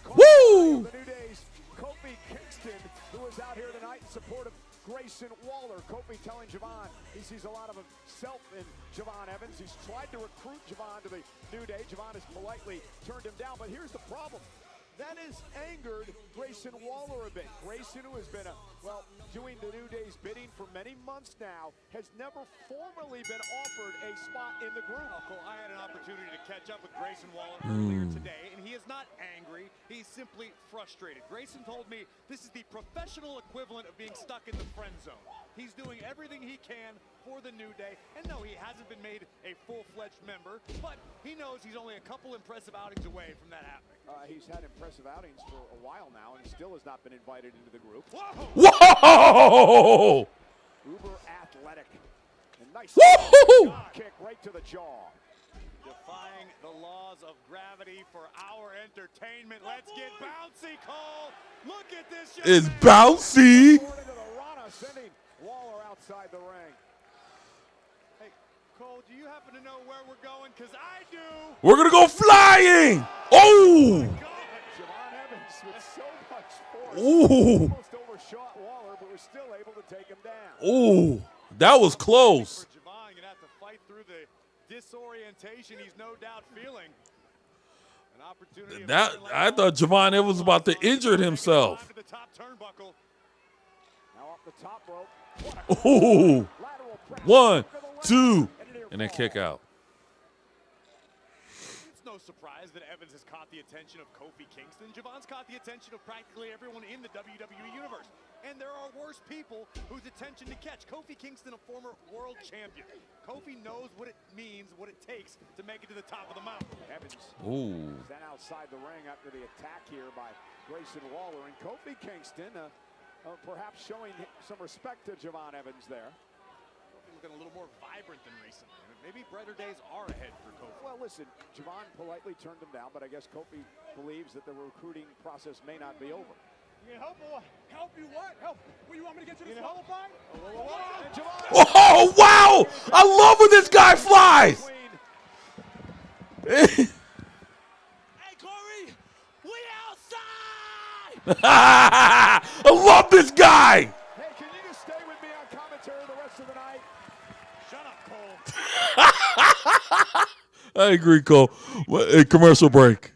Woo! The New Day's Kofi Kingston, who is out here tonight in support of Grayson Waller. Kofi telling Javon he sees a lot of himself in Javon Evans. He's tried to recruit Javon to the New Day. Javon has politely turned him down, but here's the problem. That has angered Grayson Waller a bit. Grayson, who has been, doing the New Day's bidding for many months now, has never formally been offered a spot in the group. Oh, Cole, I had an opportunity to catch up with Grayson Waller earlier today, and he is not angry. He's simply frustrated. Grayson told me this is the professional equivalent of being stuck in the friend zone. He's doing everything he can for the New Day, and no, he hasn't been made a full-fledged member, but he knows he's only a couple impressive outings away from that happening. He's had impressive outings for a while now and still has not been invited into the group. Whoa! Uber athletic. And nice Woo! kick right to the jaw. Defying the laws of gravity for our entertainment. Let's get bouncy, Cole. Look at this. It's bouncy. Into the Rana, sending Waller outside the ring. Hey, Cole, do you happen to know where we're going? Because I do. We're going to go flying. Oh! Javon Evans with so much force. Ooh. Almost overshot Waller, but was still able to take him down. Ooh. That was close. For Javon, you're going to have to fight through the disorientation he's no doubt feeling. An opportunity. I thought Javon Evans was about to injure himself. To the top turnbuckle. Now up the top rope. Ooh. 1, 2, and then kick out. It's no surprise that Evans has caught the attention of Kofi Kingston. Javon's caught the attention of practically everyone in the WWE universe. And there are worse people whose attention to catch. Kofi Kingston, a former world champion. Kofi knows what it means, what it takes to make it to the top of the mountain. Evans sent outside the ring after the attack here by Grayson Waller. And Kofi Kingston perhaps showing some respect to Javon Evans there. Kofi looking a little more vibrant than recently. Maybe brighter days are ahead for Kofi. Well, listen, Javon politely turned him down, but I guess Kofi believes that the recruiting process may not be over. You can help or what? Help you what? Help. What, you want me to get you this qualified? Oh, wow. I love when this guy flies. Hey, Corey, we outside! I love this guy. Hey, can you just stay with me on commentary the rest of the night? Shut up, Cole. I agree, Cole. A commercial break.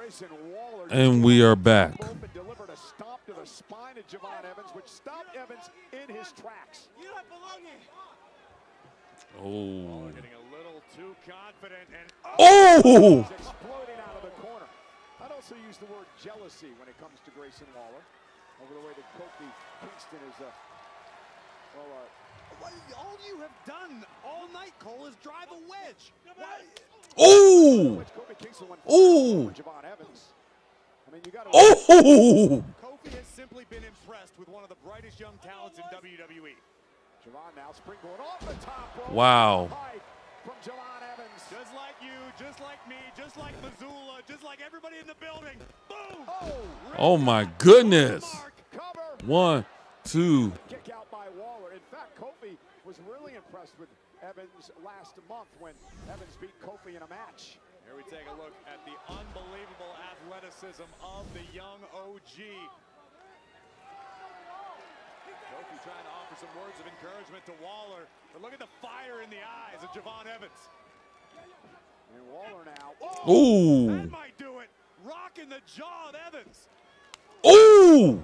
Grayson Waller And we are back. delivered a stomp to the spine of Javon Evans, which stopped Evans in his tracks. You don't belong here. Oh. Getting a little too confident and Oh! exploding out of the corner. I'd also use the word jealousy when it comes to Grayson Waller over the way that Kofi Kingston is All you have done all night, Cole, is drive a wedge. Oh! Kofi Kingston went Oh! for Javon Evans. I mean, you got to Oh! Kofi has simply been impressed with one of the brightest young talents in WWE. Javon now springboard off the top rope. Wow. From Javon Evans. Just like you, just like me, just like Missoula, just like everybody in the building. Boom! Oh my goodness. Cover. 1, 2. Kick out by Waller. In fact, Kofi was really impressed with Evans last month when Evans beat Kofi in a match. Here we take a look at the unbelievable athleticism of the young OG. Kofi trying to offer some words of encouragement to Waller, but look at the fire in the eyes of Javon Evans. And Waller now. Ooh. That might do it. Rocking the jaw of Evans. Ooh.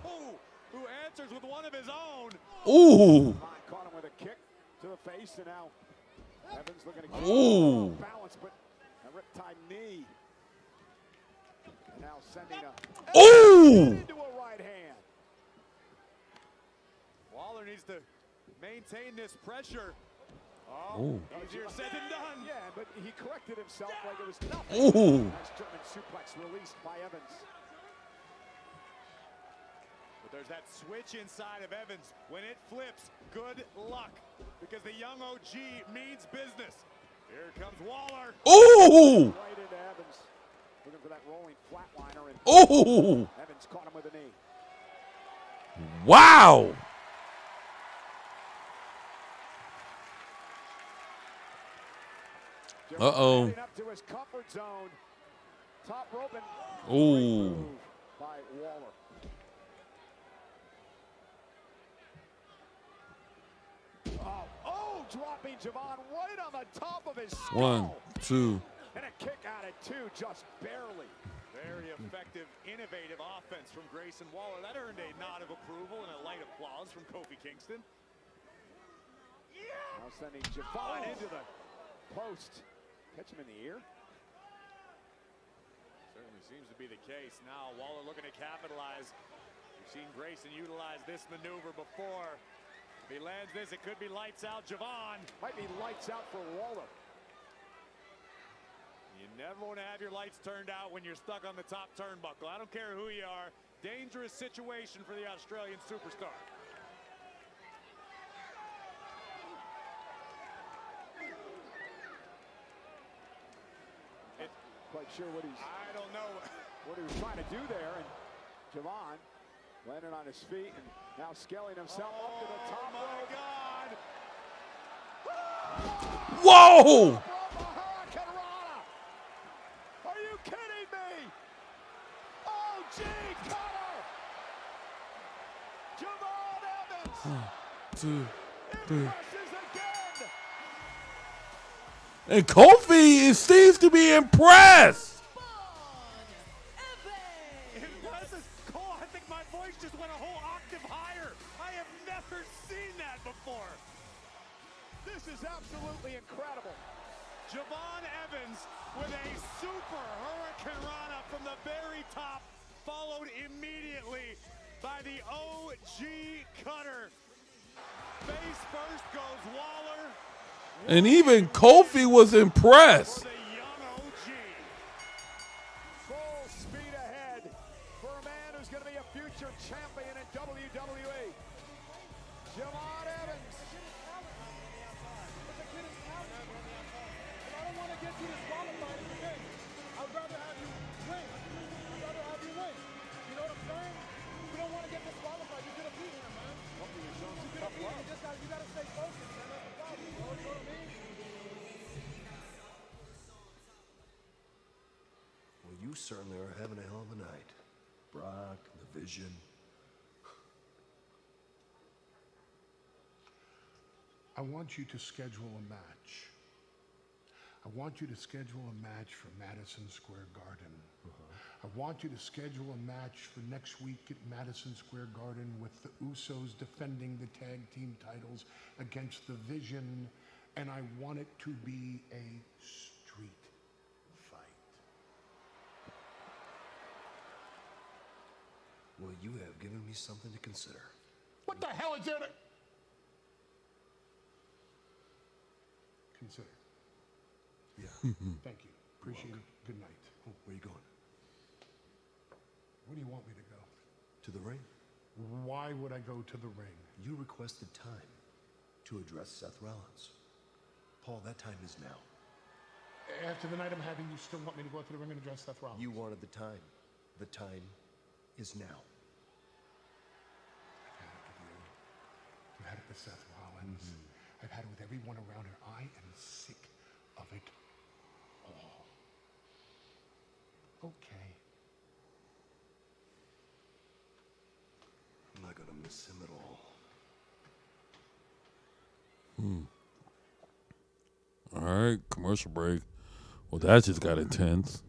Who answers with one of his own. Ooh. Caught him with a kick to the face, and now Evans looking to Ooh. keep balance, but a riptide knee. And now sending Ooh. into a right hand. Waller needs to maintain this pressure. Ooh. Easier said than done. Yeah, but he corrected himself like it was nothing. Ooh. Nice German suplex released by Evans. But there's that switch inside of Evans. When it flips, good luck. Because the young OG means business. Here comes Waller. Ooh. Right into Evans. Looking for that rolling flatliner. And Ooh. Evans caught him with a knee. Wow. Uh-oh. Heading up to his comfort zone. Top rope and Ooh. by Waller. Dropping Javon right on the top of his skull. 1, 2. And a kick out at 2, just barely. Very effective, innovative offense from Grayson Waller. That earned a nod of approval and a light applause from Kofi Kingston. Now sending Javon into the post. Catch him in the ear. Certainly seems to be the case. Now Waller looking to capitalize. We've seen Grayson utilize this maneuver before. If he lands this, it could be lights out Javon. Might be lights out for Waller. You never want to have your lights turned out when you're stuck on the top turnbuckle. I don't care who you are. Dangerous situation for the Australian superstar. Quite sure what I don't know what he was trying to do there, and Javon landed on his feet and now scaling himself up to the top rope. God. Whoa! Are you kidding me? Oh, gee, cutter! Javon Evans! 2, 3. Impresses again! And Kofi seems to be impressed. Impressive. Cole, I think my voice just went a whole octave higher. I have never seen that before. This is absolutely incredible. Javon Evans with a super Hurricane Rana from the very top, followed immediately by the OG cutter. Face first goes Waller. And even Kofi was impressed. For the young OG. Full speed ahead for a man who's going to be a future champion in WWE. Javon Evans. I don't want to get you disqualified in the game. I'd rather have you win. I'd rather have you win. You know what I'm saying? We don't want to get disqualified. You could have beaten him, man. You could have beaten him. You got to stay focused, man. That's the problem. You know what I mean? Well, you certainly are having a hell of a night. Brock, the Vision. I want you to schedule a match. I want you to schedule a match for Madison Square Garden. I want you to schedule a match for next week at Madison Square Garden with the Usos defending the tag team titles against the Vision, and I want it to be a street fight. Well, you have given me something to consider. What the hell is there to consider? Yeah. Thank you. Appreciate it. Good night. Oh, where you going? Where do you want me to go? To the ring. Why would I go to the ring? You requested time to address Seth Rollins. Paul, that time is now. After the night I'm having, you still want me to go out to the ring and address Seth Rollins? You wanted the time. The time is now. I've had it with you. I've had it with Seth Rollins. I've had it with everyone around here. I am sick of it all. Okay. I'm not gonna miss him at all. All right, commercial break. Well, that just got intense.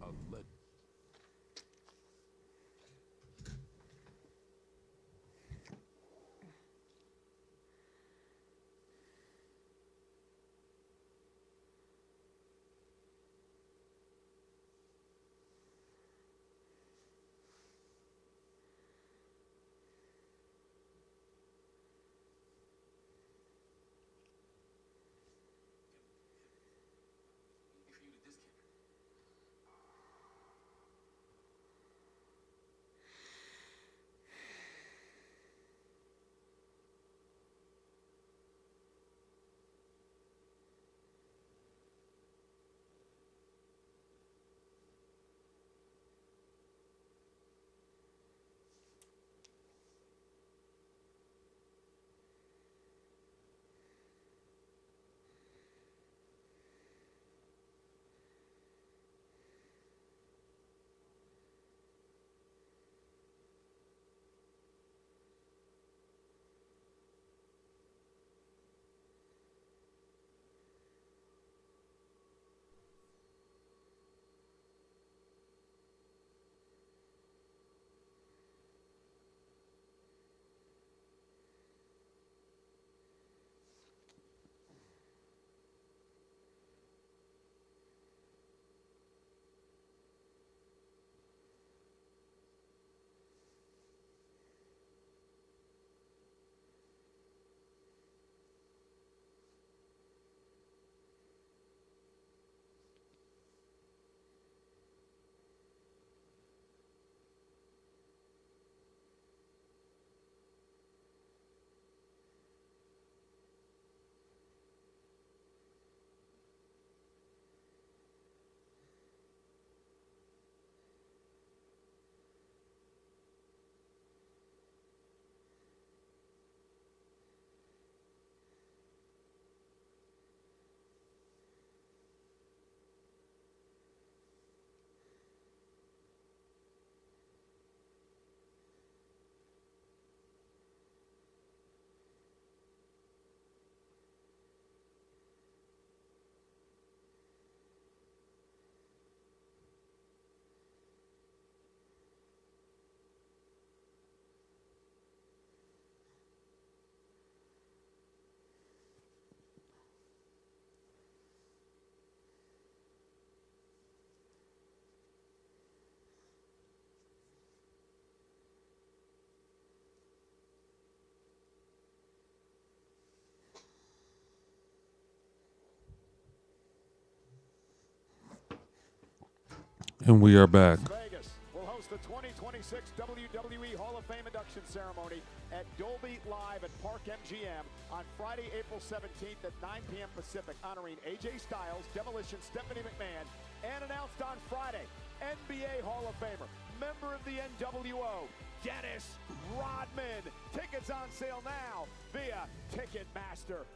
And we are back. Vegas will host the 2026 WWE Hall of Fame induction ceremony at Dolby Live at Park MGM on Friday, April 17th at 9 p.m. Pacific, honoring AJ Styles, Demolition, Stephanie McMahon, and announced on Friday, NBA Hall of Famer, member of the NWO, Dennis Rodman. Tickets on sale now via Ticketmaster.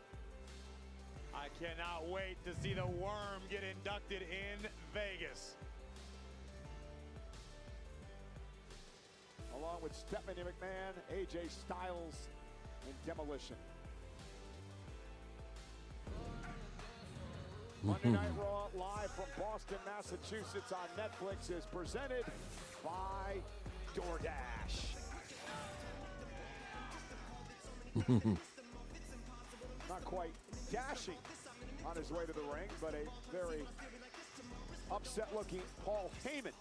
I cannot wait to see the Worm get inducted in Vegas. Along with Stephanie McMahon, AJ Styles, and Demolition. Monday Night Raw live from Boston, Massachusetts on Netflix is presented by DoorDash. Not quite dashing on his way to the ring, but a very upset-looking Paul Heyman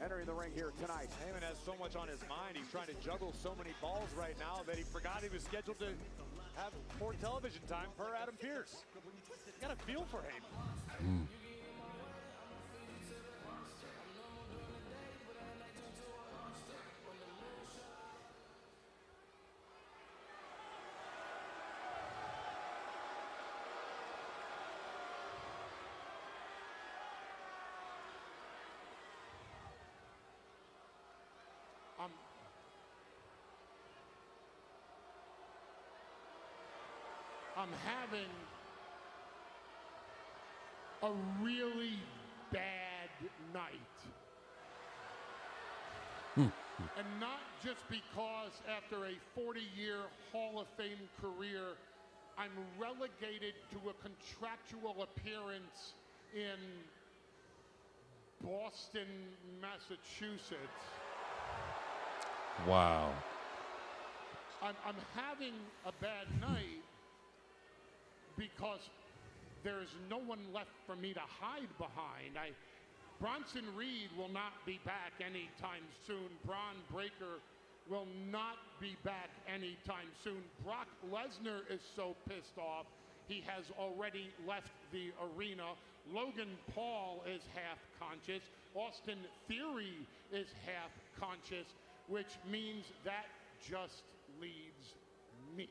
entering the ring here tonight. Heyman has so much on his mind. He's trying to juggle so many balls right now that he forgot he was scheduled to have more television time per Adam Pearce. You got a feel for Heyman. I'm having a really bad night. And not just because after a 40-year Hall of Fame career, I'm relegated to a contractual appearance in Boston, Massachusetts. Wow. I'm having a bad night because there's no one left for me to hide behind. Bronson Reed will not be back anytime soon. Braun Breaker will not be back anytime soon. Brock Lesnar is so pissed off, he has already left the arena. Logan Paul is half conscious. Austin Theory is half conscious, which means that just leaves me.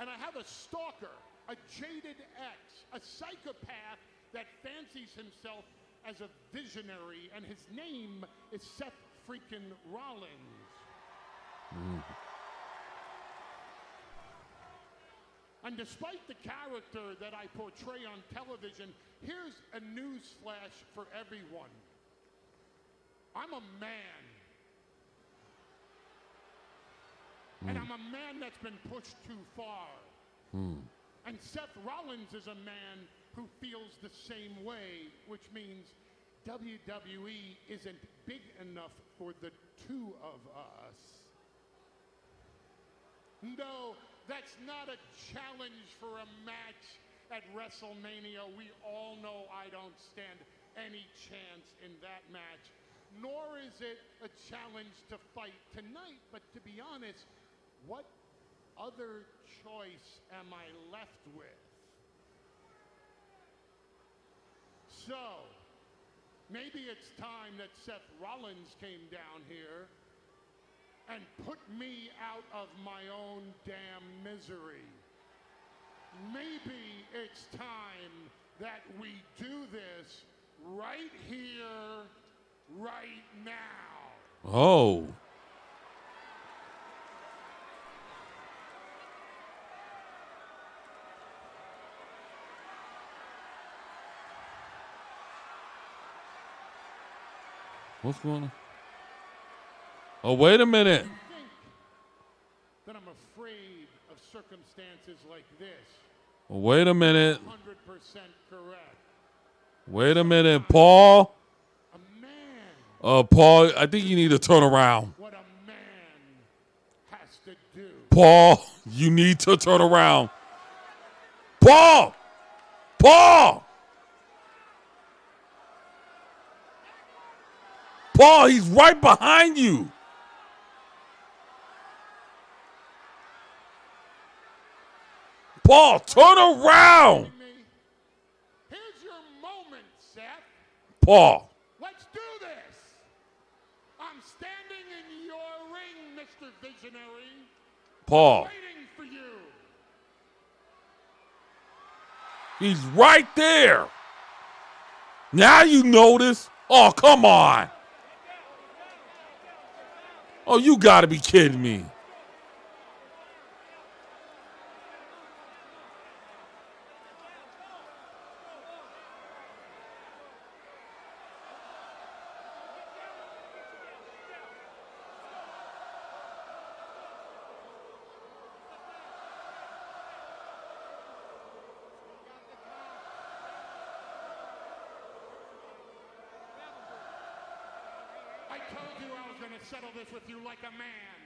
And I have a stalker, a jaded ex, a psychopath that fancies himself as a visionary, and his name is Seth freaking Rollins. And despite the character that I portray on television, here's a news flash for everyone. I'm a man. And I'm a man that's been pushed too far. And Seth Rollins is a man who feels the same way, which means WWE isn't big enough for the two of us. No, that's not a challenge for a match at WrestleMania. We all know I don't stand any chance in that match. Nor is it a challenge to fight tonight, but to be honest, what other choice am I left with? So, maybe it's time that Seth Rollins came down here and put me out of my own damn misery. Maybe it's time that we do this right here, right now. Oh. What's going on? Oh, wait a minute. You think that I'm afraid of circumstances like this? Oh, wait a minute. 100% correct. Wait a minute, Paul. A man. Paul, I think you need to turn around. What a man has to do. Paul, you need to turn around. Paul! Paul! Paul, he's right behind you. Paul, turn around. Here's your moment, Seth. Paul. Let's do this. I'm standing in your ring, Mr. Visionary. Paul. Waiting for you. He's right there. Now you notice. Oh, come on. Oh, you got to be kidding me. told you I was going to settle this with you like a man.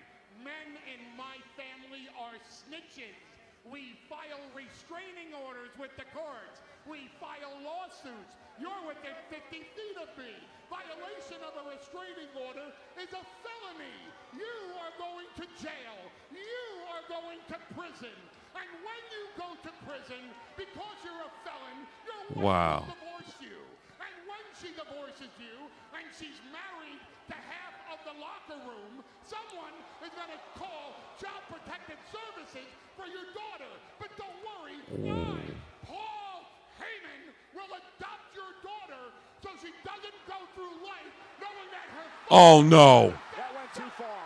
Men in my family are snitches. We file restraining orders with the courts. We file lawsuits. You're within 50 feet of me. Violation of a restraining order is a felony. You are going to jail. You are going to prison. And when you go to prison, because you're a felon, your wife will divorce you. And when she divorces you, and she's married to half of the locker room, someone is going to call Child Protective Services for your daughter. But don't worry, I, Paul Heyman, will adopt your daughter so she doesn't go through life knowing that her Oh no. That went too far.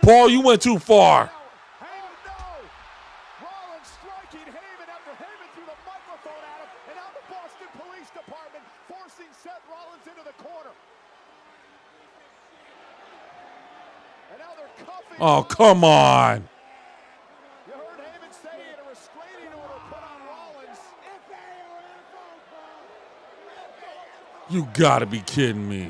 Paul, you went too far. Heyman, no. Rollins striking Heyman after Heyman threw the microphone at him, and now the Boston Police Department forcing Seth Rollins into the corner. And now they're cuffing. Oh, come on. You heard Heyman say in a restraining order put on Rollins. You gotta be kidding me.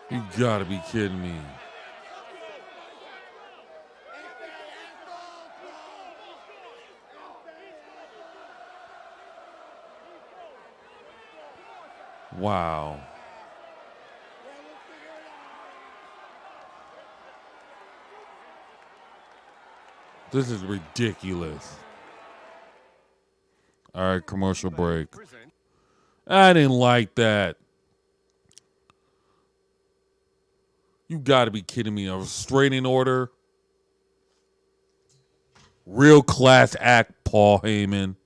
You gotta be kidding me. Wow. This is ridiculous. All right, commercial break. I didn't like that. You got to be kidding me. A restraining order? Real class act, Paul Heyman.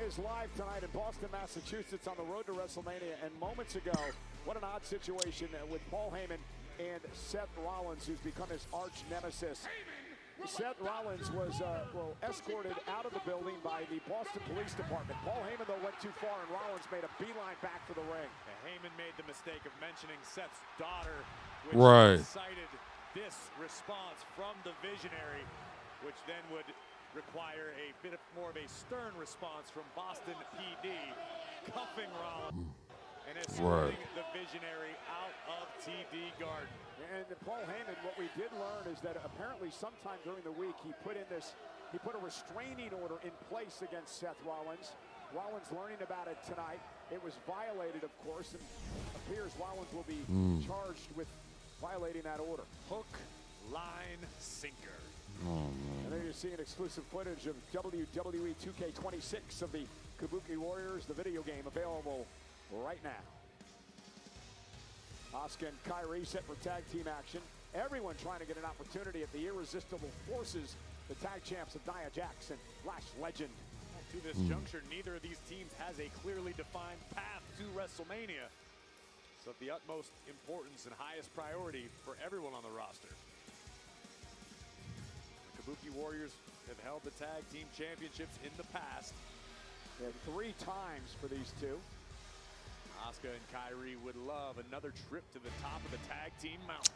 is live tonight in Boston, Massachusetts on the road to WrestleMania. And moments ago, what an odd situation with Paul Heyman and Seth Rollins, who's become his arch nemesis. Seth Rollins was escorted out of the building by the Boston Police Department. Paul Heyman, though, went too far, and Rollins made a beeline back for the ring. Heyman made the mistake of mentioning Seth's daughter, which Right. cited this response from the Visionary, which then would require a bit of more of a stern response from Boston PD, cuffing Rollins and escorting the Visionary out of TD Garden. And Paul Heyman, what we did learn is that apparently sometime during the week he put a restraining order in place against Seth Rollins. Rollins learning about it tonight. It was violated, of course, and appears Rollins will be charged with violating that order. Hook, line, sinker. And there you're seeing exclusive footage of WWE 2K26 of the Kabuki Warriors, the video game available right now. Asuka and Kairi set for tag team action. Everyone trying to get an opportunity at the Irresistible Forces, the tag champs of Nia Jax and Lash Legend. To this juncture, neither of these teams has a clearly defined path to WrestleMania. So of the utmost importance and highest priority for everyone on the roster. The Kabuki Warriors have held the tag team championships in the past. Yeah, 3 times for these two. Asuka and Kairi would love another trip to the top of the tag team mountain.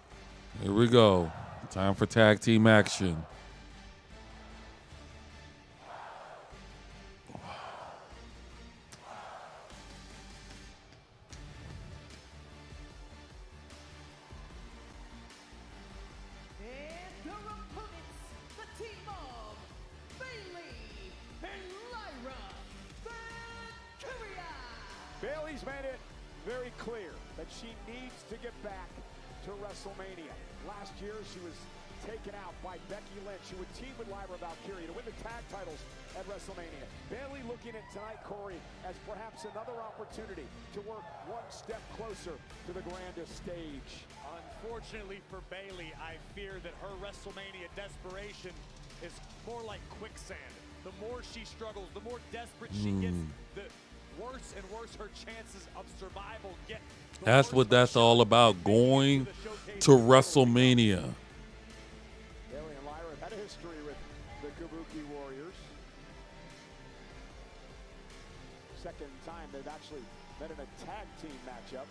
Here we go. Time for tag team action. And your opponents, the team of Bayley and Lyra Valkyria. Bayley's made it very clear that she needs to get back to WrestleMania. Last year, she was taken out by Becky Lynch, who would team with Lyra Valkyria to win the tag titles at WrestleMania. Bayley looking at tonight, Corey, as perhaps another opportunity to work one step closer to the grandest stage. Unfortunately for Bayley, I fear that her WrestleMania desperation is more like quicksand. The more she struggles, the more desperate she gets, the worse and worse her chances of survival get. That's what that's all about, going to WrestleMania. Bayley and Lyra have had a history with the Kabuki Warriors. Second time they've actually met in a tag team matchup.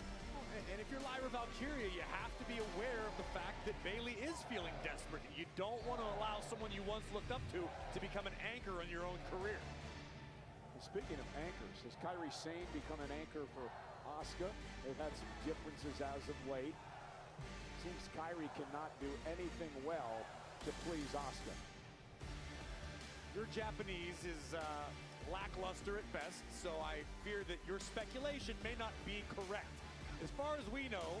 And if you're Lyra Valkyria, you have to be aware of the fact that Bayley is feeling desperate. You don't want to allow someone you once looked up to become an anchor in your own career. And speaking of anchors, has Kairi Sane become an anchor for Asuka? They've had some differences as of late. Seems Kairi cannot do anything well to please Asuka. Your Japanese is lackluster at best, so I fear that your speculation may not be correct. As far as we know,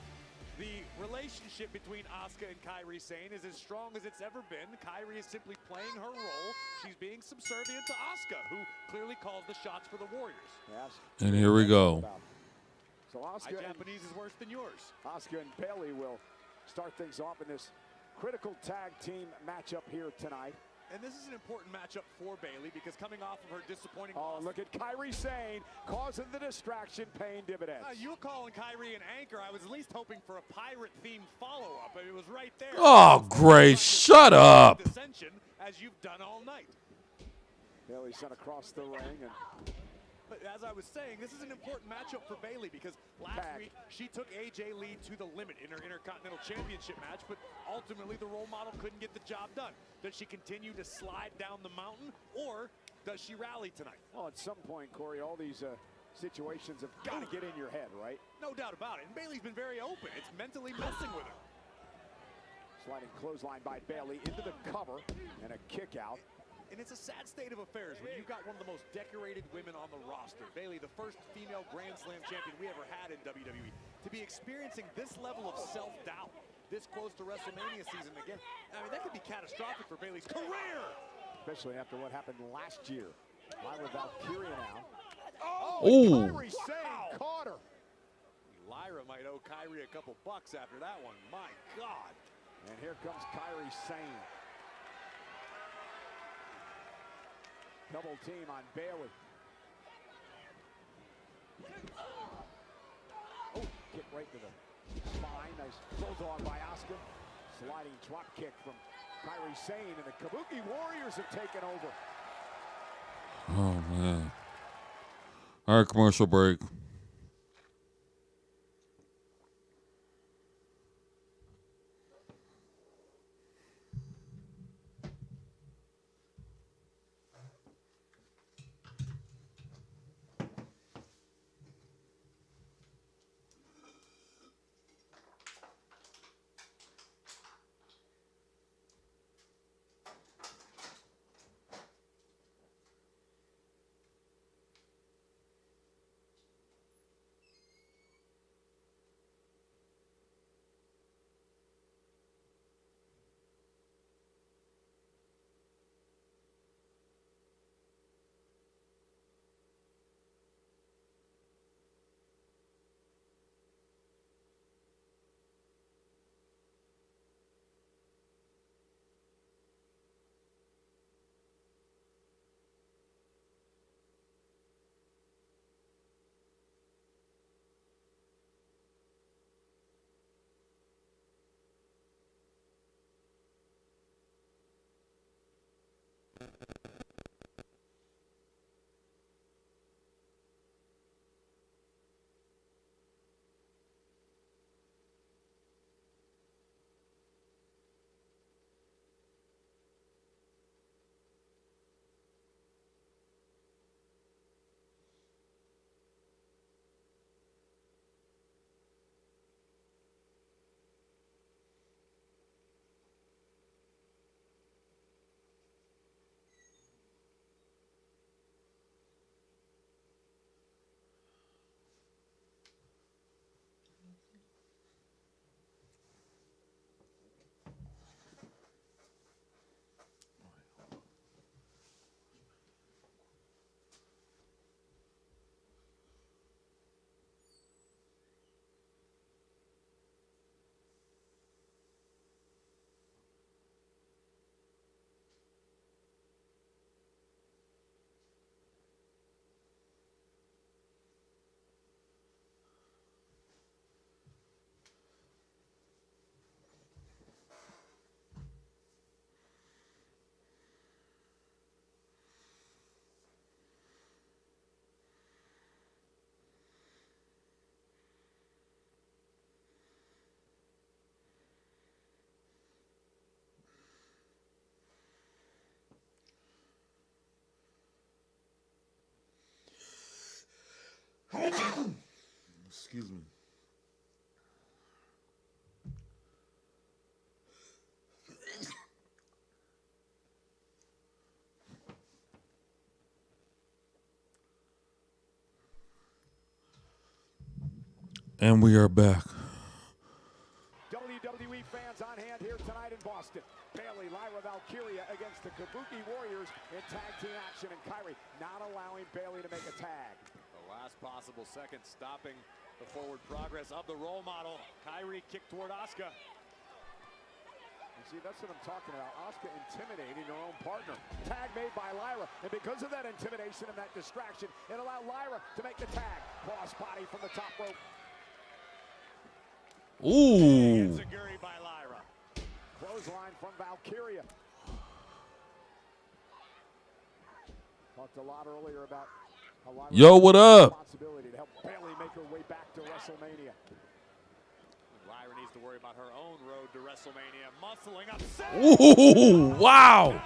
the relationship between Asuka and Kairi Sane is as strong as it's ever been. Kairi is simply playing her role. She's being subservient to Asuka, who clearly calls the shots for the Warriors. Yes. And here we go. So Asuka My Japanese is worse than yours. Asuka and Bayley will start things off in this critical tag team matchup here tonight. And this is an important matchup for Bayley because coming off of her disappointing Oh, loss. look at Kairi Sane causing the distraction, paying dividends. You were calling Kairi an anchor. I was at least hoping for a pirate-themed follow-up. It was right there. Oh, great. Shut up. Dissension, as you've done all night. Bayley sent across the ring. But as I was saying, this is an important matchup for Bayley because last week she took AJ Lee to the limit in her Intercontinental Championship match, but ultimately the role model couldn't get the job done. Does she continue to slide down the mountain, or does she rally tonight? Well, at some point, Corey, all these situations have got to get in your head, right? No doubt about it. And Bayley's been very open. It's mentally messing with her. Sliding clothesline by Bayley into the cover and a kick out. And it's a sad state of affairs when you've got one of the most decorated women on the roster. Bayley, the first female Grand Slam champion we ever had in WWE. To be experiencing this level of self-doubt this close to WrestleMania season again, I mean, that could be catastrophic for Bayley's career. Especially after what happened last year. Lyra Valkyria now. Ooh. Kairi Sane caught her. Lyra might owe Kairi a couple bucks after that one. My God. And here comes Kairi Sane. Double team on Bayley. right to the spine. Nice bulldog by Asuka. Sliding drop kick from Kairi Sane, and the Kabuki Warriors have taken over. Oh, man. All right, commercial break. Excuse me. And we are back. WWE fans on hand here tonight in Boston. Bayley, Lyra Valkyria against the Kabuki Warriors in tag team action, and Kairi not allowing Bayley to make a tag. The last possible second stopping the forward progress of the role model. Kairi kicked toward Asuka. You see, that's what I'm talking about. Asuka intimidating her own partner. Tag made by Lyra, and because of that intimidation and that distraction, it allowed Lyra to make the tag. Cross body from the top rope. Ooh. Enziguri by Lyra. Clothesline from Valkyria. Talked a lot earlier about how Lyra Yo, what up? Responsibility to help Bayley make her way back to WrestleMania. Lyra needs to worry about her own road to WrestleMania. Muscling up. Ooh, wow.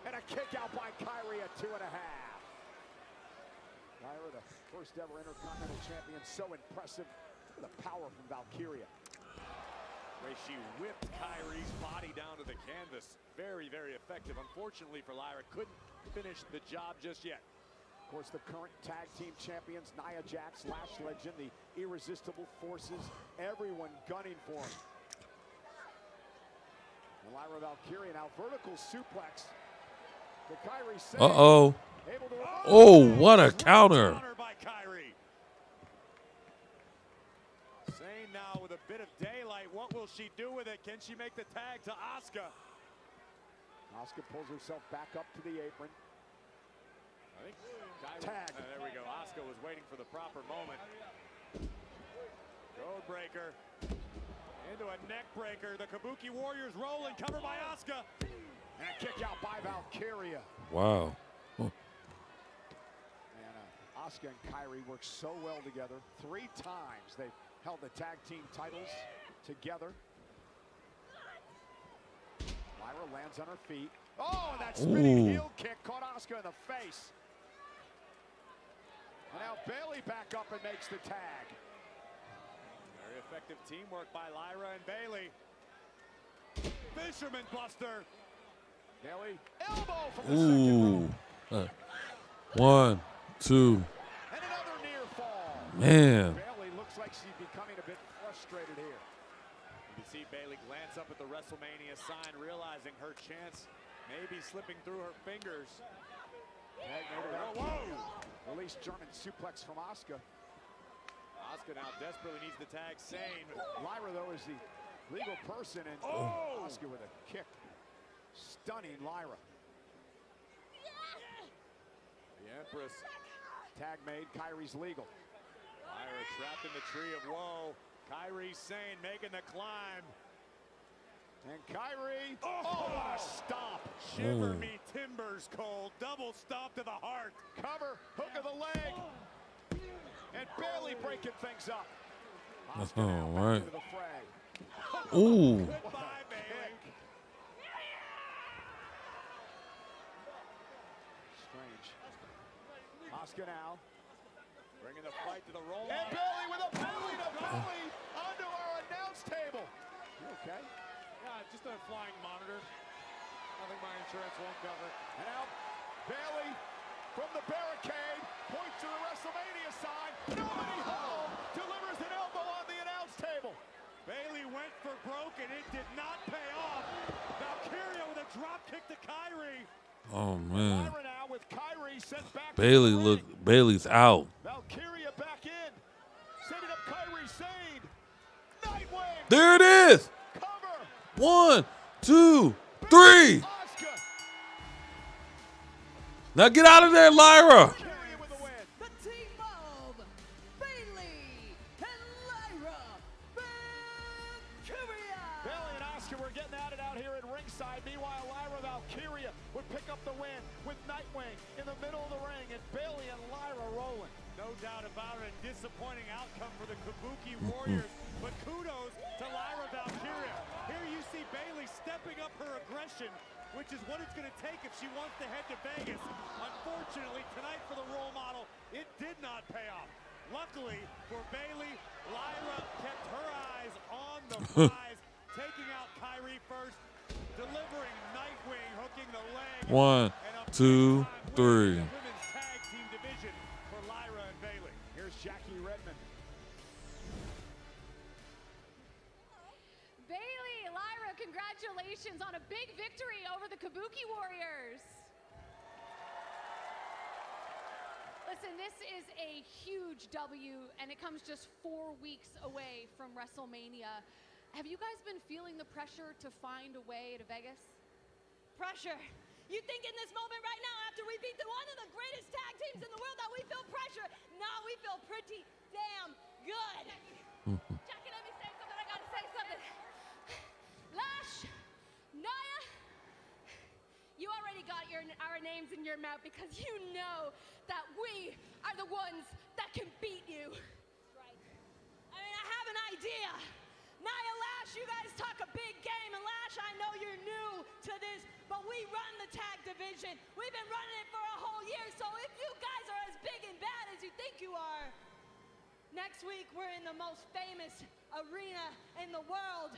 And a kick out by Kairi at 2.5. Lyra, the first ever Intercontinental Champion, so impressive. The power from Valkyria. Way she whipped Kairi's body down to the canvas. Very, very effective. Unfortunately for Lyra, couldn't finish the job just yet. Of course, the current tag team champions, Nia Jax, Lash Legend, the Irresistible Forces, everyone gunning for him. And Lyra Valkyria now vertical suplex to Kairi Sane. Uh-oh. Oh, what a counter. By Kairi. Sane now with a bit of daylight. What will she do with it? Can she make the tag to Asuka? Asuka pulls herself back up to the apron. I think Kairi, tag. there we go. Asuka was waiting for the proper moment. Road breaker into a neck breaker. The Kabuki Warriors rolling, covered by Asuka. And a kick out by Valkyria. Wow. Huh. And Asuka and Kairi work so well together. 3 times they've held the tag team titles together. Lyra lands on her feet. Oh, and that spinning heel kick caught Asuka in the face. And now Bayley back up and makes the tag. Very effective teamwork by Lyra and Bayley. Fisherman Buster. Bayley, elbow from the second rope. 1, 2. And another near fall. Man. Bayley looks like she's becoming a bit frustrated here. You can see Bayley glance up at the WrestleMania sign, realizing her chance may be slipping through her fingers. Tag made it out. Whoa! Release German suplex from Asuka. Asuka now desperately needs the tag sane. Lyra, though, is the legal person, and Asuka with a kick. Stunning Lyra. The Empress. Tag made. Kairi's legal. Lyra trapped in the tree of woe. Kairi sane, making the climb. And Kairi, what a stomp. Shiver me timbers, Cole. Double stomp to the heart. Cover, hook of the leg. And Bayley breaking things up. All right. Into the fray. Ooh. Goodbye, Bayley. Strange. Asuka now. Bringing the fight to the roll. And Bayley with a belly to belly onto our announce table. You okay? Yeah, just a flying monitor. Nothing my insurance won't cover. And now Bayley from the barricade points to the WrestleMania sign. Nobody home delivers an elbow on the announce table. Bayley went for broke and it did not pay off. Valkyria with a drop kick to Kairi. Oh man. Lyra now with Kairi sent back. Bayley's out. Valkyria back in. Sending up Kairi Sane. Nightwing. There it is. Cover. 1, 2, 3. Asuka. Now get out of there, Lyra. Valkyria with the win. The team of Bayley and Lyra Valkyria. Bayley and Asuka were getting at it out here at ringside. Meanwhile, Lyra Valkyria would pick up the win with Nightwing in the middle of the ring, and Bayley and Lyra rolling. No doubt about it, a disappointing outcome for the Kabuki Warriors, but kudos to Lyra Valkyria. Here you see Bayley stepping up her aggression, which is what it's going to take if she wants to head to Vegas. Unfortunately, tonight for the role model, it did not pay off. Luckily for Bayley, Lyra kept her eyes on the prize, taking out Kairi first, delivering Nightwing, hooking the leg. 1, 2, 3. Women's tag team division for Lyra and Bayley. Here's Jackie Redmond. Bayley, Lyra, congratulations on a big victory over the Kabuki Warriors. Listen, this is a huge W, and it comes just 4 weeks away from WrestleMania. Have you guys been feeling the pressure to find a way to Vegas? Pressure? You think in this moment right now, after we beat one of the greatest tag teams in the world, that we feel pressure? No, we feel pretty damn good. Jackie, let me say something. I gotta say something. Lash, Nia, you already got our names in your mouth because you know that we are the ones that can beat you. Right. I mean, I have an idea. Nia, Lash, you guys talk a big game, and Lash, I know you're new to this, but we run the tag division. We've been running it for a whole year, so if you guys are as big and bad as you think you are, next week we're in the most famous arena in the world.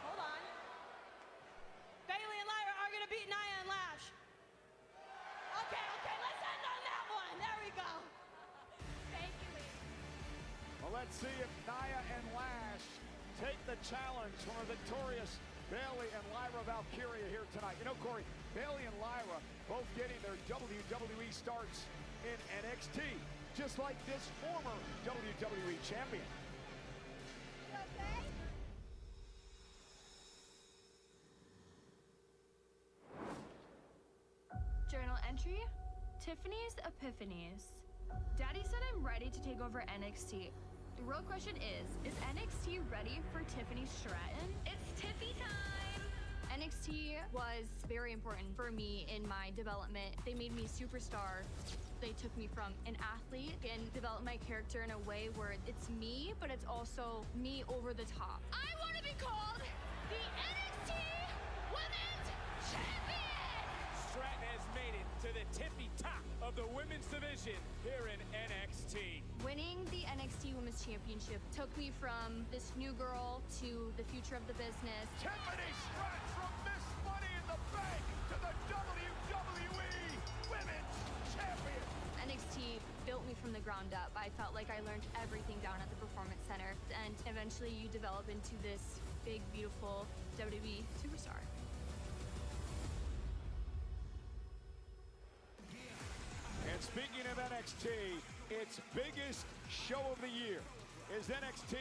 Hold on. Bayley and Lyra are gonna beat Nia and Lash. Okay, let's end on that one. There we go. Thank you, ladies. Well, let's see if Nia and Lash take the challenge from a victorious Bayley and Lyra Valkyria here tonight. You know, Corey, Bayley and Lyra both getting their WWE starts in NXT, just like this former WWE champion. Journal entry Tiffany's Epiphanies. Daddy said I'm ready to take over NXT. The real question is NXT ready for Tiffany Stratton? It's Tiffy time! NXT was very important for me in my development. They made me a superstar. They took me from an athlete and developed my character in a way where it's me, but it's also me over the top. I want to be called the NXT Women's Champion! Stratton has made it to the tippy top of the women's division here in NXT. Winning the NXT Women's Championship took me from this new girl to the future of the business. Tiffany Stratton from Miss Money in the Bank to the WWE Women's Champion. NXT built me from the ground up. I felt like I learned everything down at the Performance Center, and eventually you develop into this big, beautiful WWE superstar. And speaking of NXT, its biggest show of the year is NXT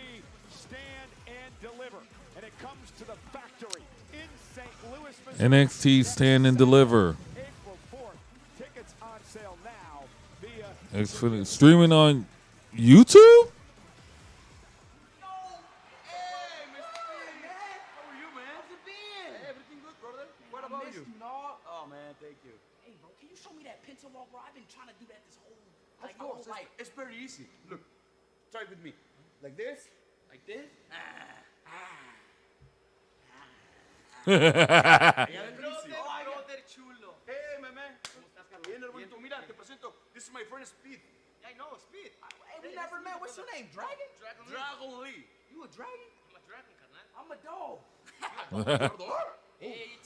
Stand and Deliver. And it comes to the factory in St. Louis, Missouri. NXT Stand and Deliver. April 4th. Tickets on sale now via Xfinity. Streaming on YouTube? Oh man, thank you. Hey bro, can you show me that pencil walk, bro? I've been trying to do that this whole life. It's very easy. Look, try it with me. Like this, like this. Chulo. Hey, man. Bien, hermanito. Mira, te presento. This is my friend Speed. Yeah, I know, Speed. Hey, we never met. What's your name? Dragon? Dragon Lee. You a dragon? I'm a dragon, carnal. I'm a dog. Hey,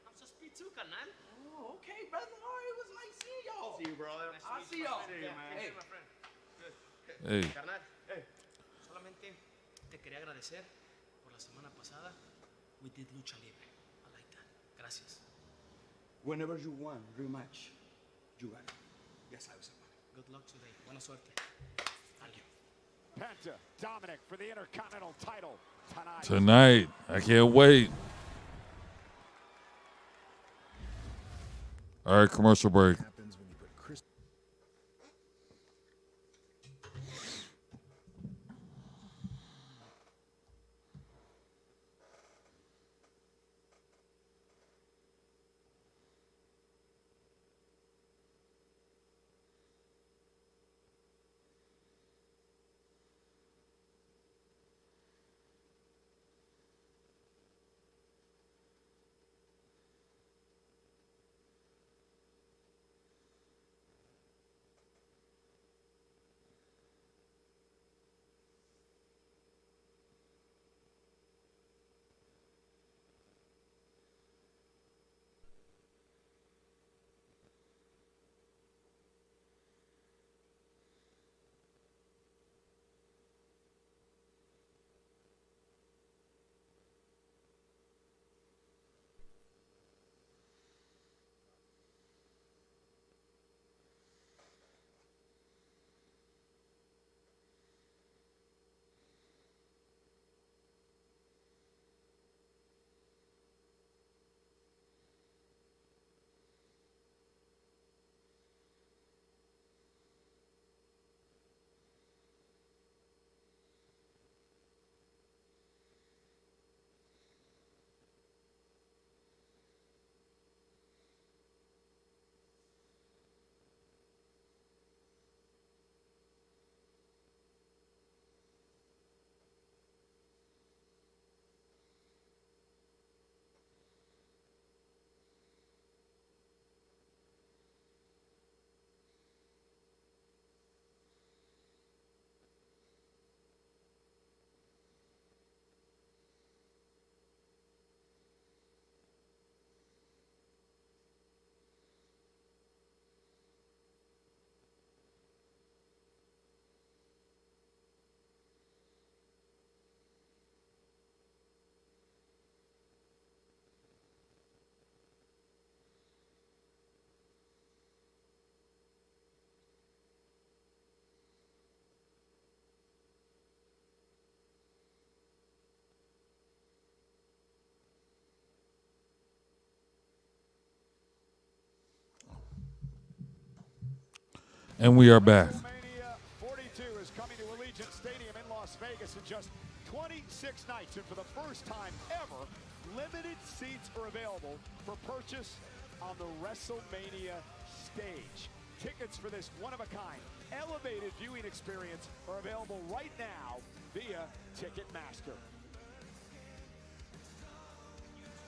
I'm so Speed too, carnal. Oh, okay, brother. All right, it was nice seeing y'all. See you, brother. I'll see y'all. See you, man. Hey, my friend. Hey. Carnal, solamente te quería agradecer por la semana pasada. We did lucha libre. I like that. Gracias. Whenever you want rematch, you got it. Yes, I was a Good luck today. Buena suerte. Adiós. Penta, Dominic for the Intercontinental title tonight. Tonight. I can't wait. All right, commercial break. And we are back. WrestleMania 42 is coming to Allegiant Stadium in Las Vegas in just 26 nights. And for the first time ever, limited seats are available for purchase on the WrestleMania stage. Tickets for this one-of-a-kind, elevated viewing experience are available right now via Ticketmaster.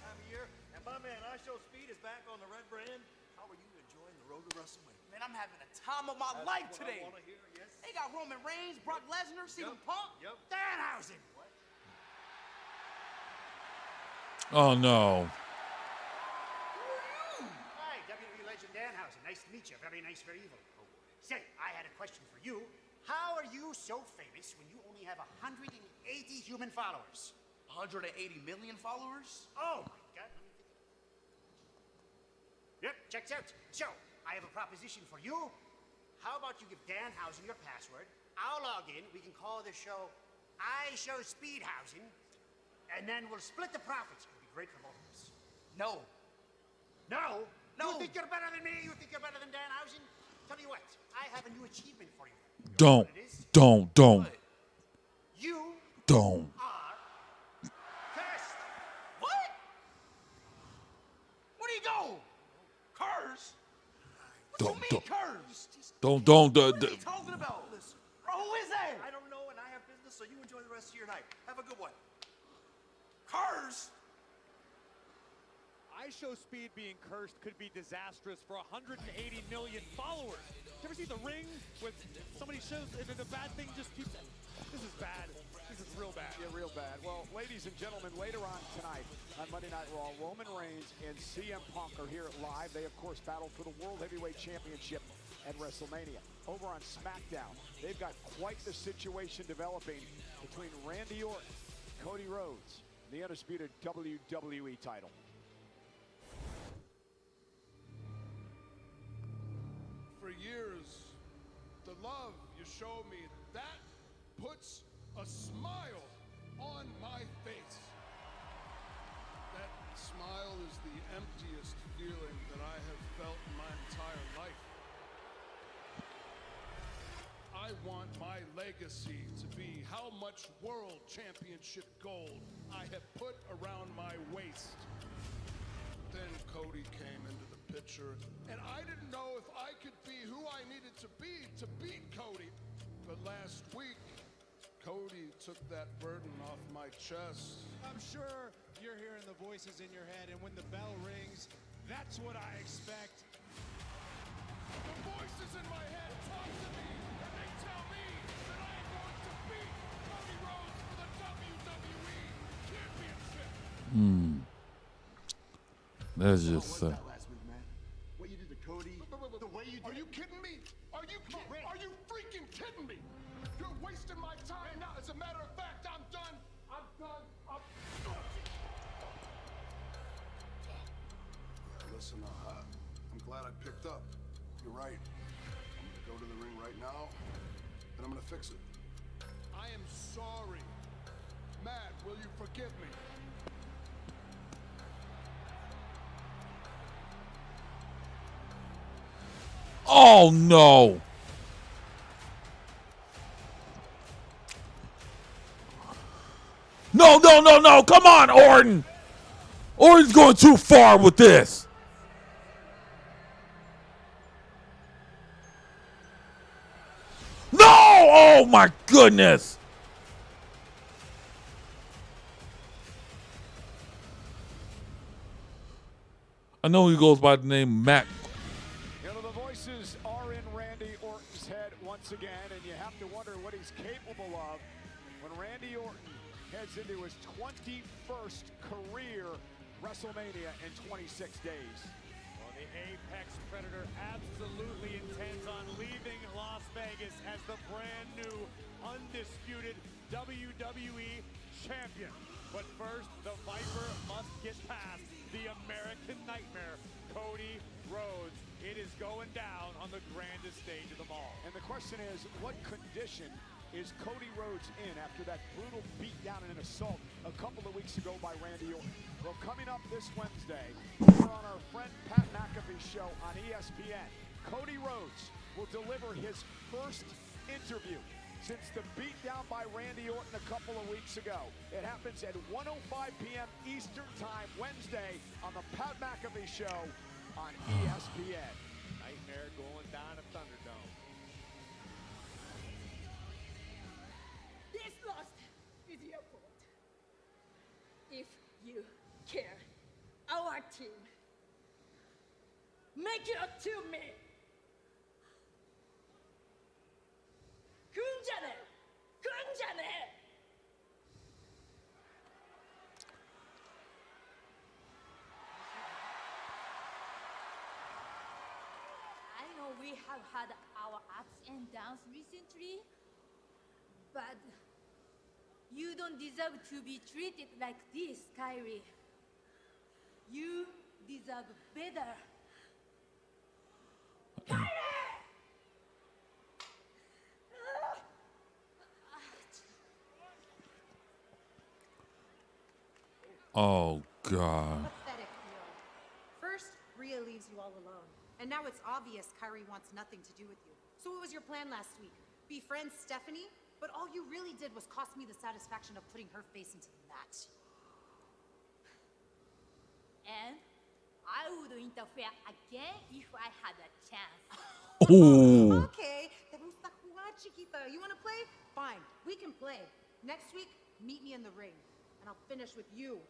Time of year, and my man, I Show Speed is back on the red brand. How are you enjoying the road to WrestleMania? Man, I'm having a time of my life That's today. what I want to hear, yes. They got Roman Reigns, Brock Lesnar, CM Punk, Yep. Danhausen. Oh no. Hi, WWE legend Danhausen. Nice to meet you. Very nice, very evil. Say, I had a question for you. How are you so famous when you only have 180 human followers? 180 million followers? Oh my God. Let me think. Yep, checks out. So, I have a proposition for you. How about you give Danhausen your password? I'll log in. We can call the show I Show Speedhausen. And then we'll split the profits. It'll be great for both of us. No. No? No. You think you're better than me? You think you're better than Danhausen? Tell you what, I have a new achievement for you. Don't. You Don't. are cursed. What? Where do you go? Curse? What Don't- you mean don't. curse? Don't. What are you talking about? Bro, who is that? I don't know, and I have business, so you enjoy the rest of your night. Have a good one. Curse? I Show Speed being cursed could be disastrous for 180 million followers. You ever see The Ring with somebody shows and the bad thing just keeps... This is bad. This is real bad. Yeah, real bad. Well, ladies and gentlemen, later on tonight on Monday Night Raw, Roman Reigns and CM Punk are here live. They, of course, battle for the World Heavyweight Championship at WrestleMania. Over on SmackDown, they've got quite the situation developing between Randy Orton, Cody Rhodes, and the undisputed WWE title. For years, the love you show me, that puts a smile on my face. That smile is the emptiest feeling that I have felt in my entire life. I want my legacy to be how much world championship gold I have put around my waist. Then Cody came into the picture, and I didn't know if I could be who I needed to be to beat Cody. But last week, Cody took that burden off my chest. I'm sure you're hearing the voices in your head, and when the bell rings, that's what I expect. The voices in my head talk to me, and they tell me that I am going to beat Cody Rhodes for the WWE Championship. That's just Last week, man. What you did to Cody, the way you did. Are you kidding me? Are you freaking kidding me? You're wasting my time now. As a matter of fact, I'm done. I'm done. Listen, I'm glad I picked up. You're right. I'm gonna go to the ring right now, and I'm gonna fix it. I am sorry. Matt, will you forgive me? Oh no. No. Come on, Orton. Orton's going too far with this. No! Oh my goodness. I know he goes by the name Matt. You know, the voices are in Randy Orton's head once again, and you have to wonder what he's capable of when Randy Orton heads into his 21st career WrestleMania in 26 days. Well, the Apex Predator absolutely intends on leaving Las Vegas as the brand new, undisputed WWE champion. But first, the Viper must get past the American Nightmare, Cody Rhodes. It is going down on the grandest stage of them all. And the question is, what condition is Cody Rhodes in after that brutal beatdown and an assault a couple of weeks ago by Randy Orton? Well, coming up this Wednesday, we're on our friend Pat McAfee's show on ESPN. Cody Rhodes will deliver his first interview since the beatdown by Randy Orton a couple of weeks ago. It happens at 1:05 p.m. Eastern Time, Wednesday, on the Pat McAfee Show on ESPN. Nightmare going down at Thunderdome. This loss is your fault. If you care, our team, make it up to me. 군자네, 군자네. I know we have had our ups and downs recently, but you don't deserve to be treated like this, Kyrie. You deserve better. Oh, God. Pathetic, Theo. First, Rhea leaves you all alone. And now it's obvious Kyrie wants nothing to do with you. So what was your plan last week? Befriend Stephanie? But all you really did was cost me the satisfaction of putting her face into the match. And I would interfere again if I had a chance. Ooh. Okay, te gusta jugar, chiquita. You want to play? Fine, we can play. Next week, meet me in the ring. And I'll finish with you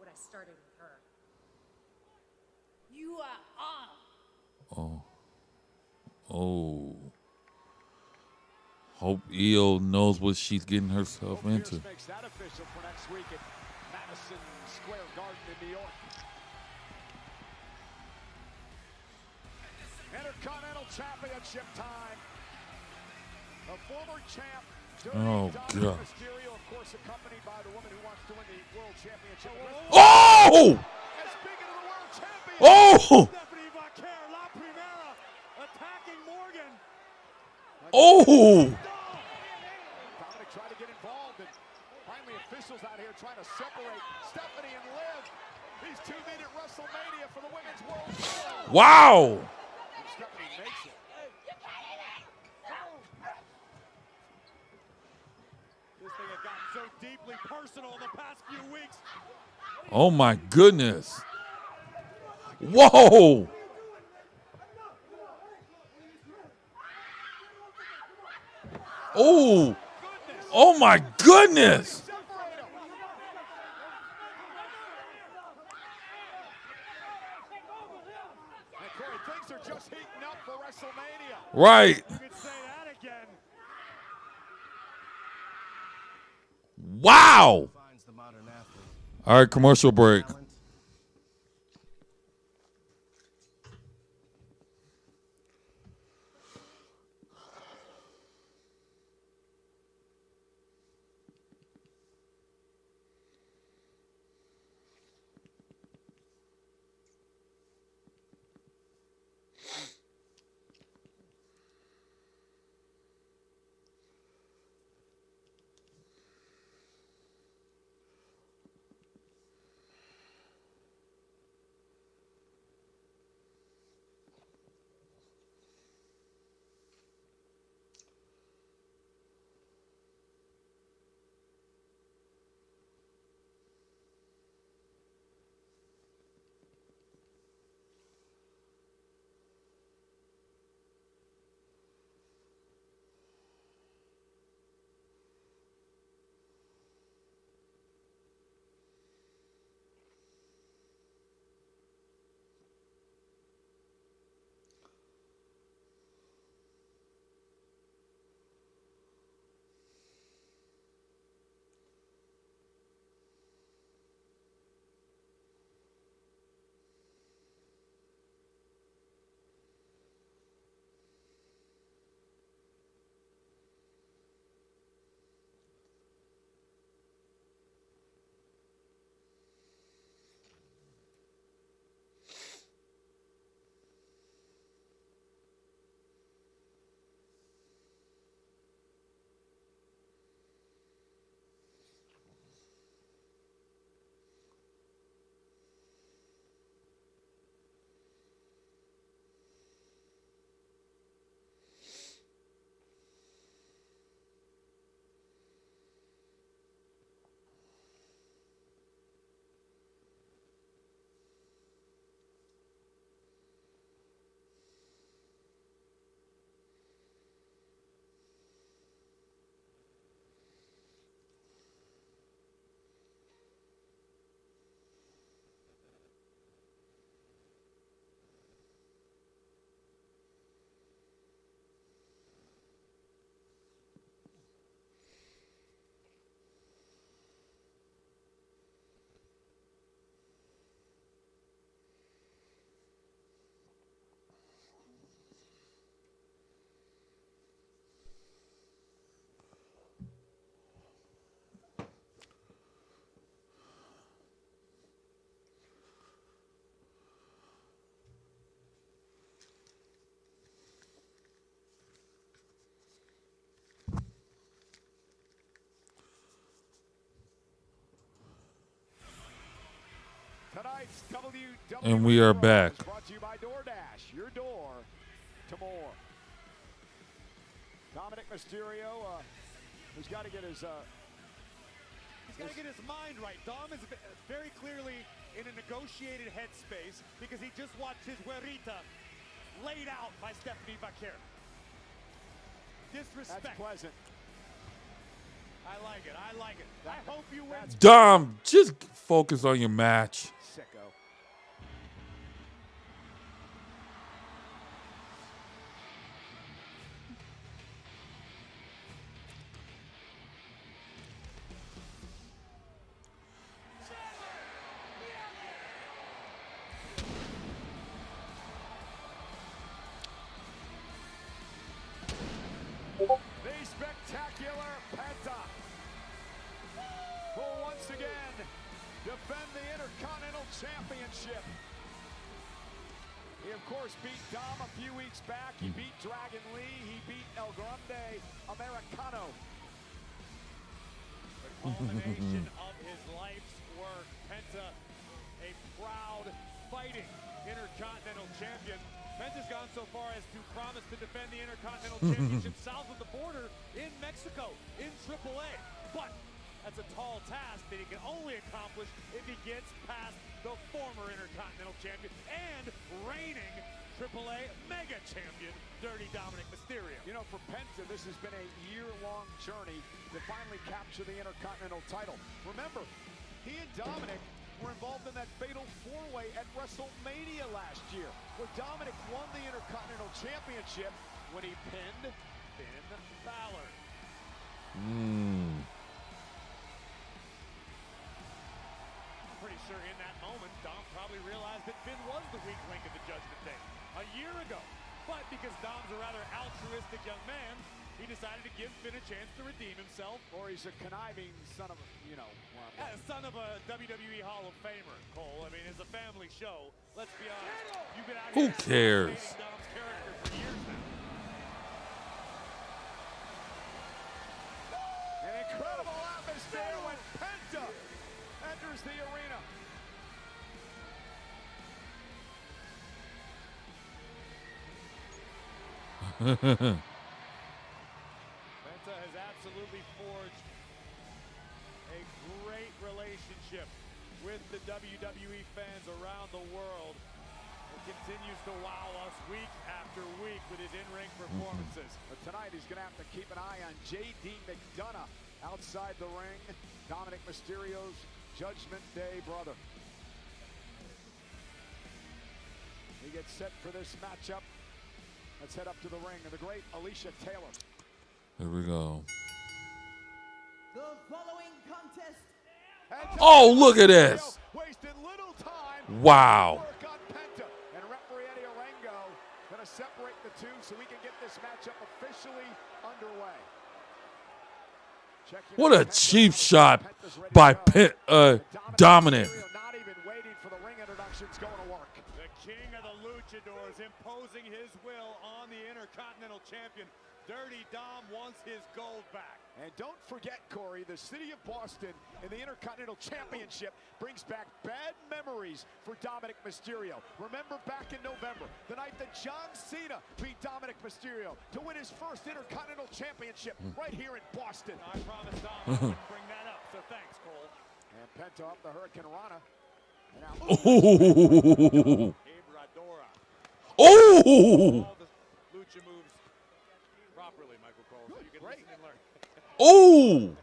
what I started with her. You are on. Oh. Oh. Hope Io knows what she's getting herself into. Pierce makes that official for next week at Madison Square Garden in New York. Intercontinental Championship time. A former champ. Oh, God. Mysterio, of course, accompanied by the woman who wants to win the World Championship. Oh! And speaking of the World Champion, Oh! Stephanie V.R.G, La Primera, attacking Morgan. Oh! Dominic tried to get involved, and finally officials out here trying to separate Stephanie and Liv. These two meet at WrestleMania for the Women's World Title. Wow! And Stephanie makes it. This thing had gotten so deeply personal in the past few weeks. Oh, my goodness. Whoa! Oh! Oh, my goodness! And Corey, things are just heating up for WrestleMania. Right. You could say that again. Wow! All right, commercial break. tonight's WWE And we are back. Raw is brought to you by DoorDash. Your door to more. Dominic Mysterio, who's got to get his... He's got to get his mind right. Dom is very clearly in a negotiated headspace because he just watched his güerita laid out by Stephanie Vaquer. Disrespect. That's pleasant. I like it. I like it. I hope you win. Dom, just focus on your match. Sicko. The spectacular Penta will once again defend the Intercontinental Championship. He, of course, beat Dom a few weeks back. He beat Dragon Lee. He beat El Grande Americano. The culmination of his life's work. Penta, a proud, fighting Intercontinental Champion. Penta's gone so far as to promise to defend the Intercontinental Championship south of the border in Mexico, in AAA. But that's a tall task that he can only accomplish if he gets past the former Intercontinental Champion and reigning AAA Mega Champion, Dirty Dominic Mysterio. You know, for Penta, this has been a year-long journey to finally capture the Intercontinental title. Remember, he and Dominic were involved in that fatal four-way at WrestleMania last year, where Dominic won the Intercontinental Championship when he pinned Finn Balor. Mm. I'm pretty sure in that moment, Dom probably realized that Finn was the weak link of the Judgment Day a year ago. But because Dom's a rather altruistic young man, he decided to give Finn a chance to redeem himself. Or he's a conniving son of a, Son of a WWE Hall of Famer, Cole. I mean, it's a family show. Let's be honest. You've been out Who here cares? Dom's character for years now. An incredible atmosphere when Penta enters the arena. Penta has absolutely forged a great relationship with the WWE fans around the world. It continues to wow us week after week with his in-ring performances. But tonight he's going to have to keep an eye on J.D. McDonough outside the ring, Dominic Mysterio's Judgment Day brother. He gets set for this matchup. Let's head up to the ring of the great Alicia Taylor. Here we go. The following contest. Oh, look at this. Wasting little time. Wow. Work on Penta. And referee Eddie Orengo going to separate the two so we can get this matchup officially underway. What a cheap shot by Dominic. Not even waiting for the ring introductions going to work. The king of the luchadors imposing his will on the Intercontinental Champion. Dirty Dom wants his gold back. And don't forget, Corey, the city of Boston in the Intercontinental Championship brings back bad memories for Dominic Mysterio. Remember back in November, the night that John Cena beat Dominic Mysterio to win his first Intercontinental Championship right here in Boston. I promised Dom I wouldn't bring that up, so thanks, Cole. And Penta up the Hurricane Rana. And now, Oh. Ibradora. Oh. All the lucha moves properly, Michael Cole, so you can listen and learn. Oh.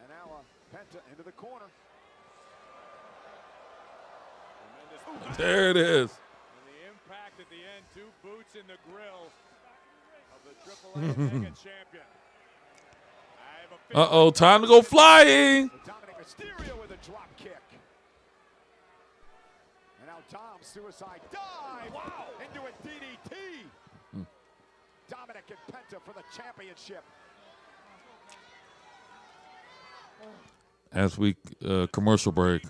And now Penta into the corner. Tremendous. There it is. And the impact at the end, 2 boots in the grill of the AAA Mega Champion. Uh-oh, time to go flying. Dominic Mysterio with a drop kick. And now Dom, suicide dive. Wow. Into a DDT. Dominic and Penta for the championship. As we commercial break.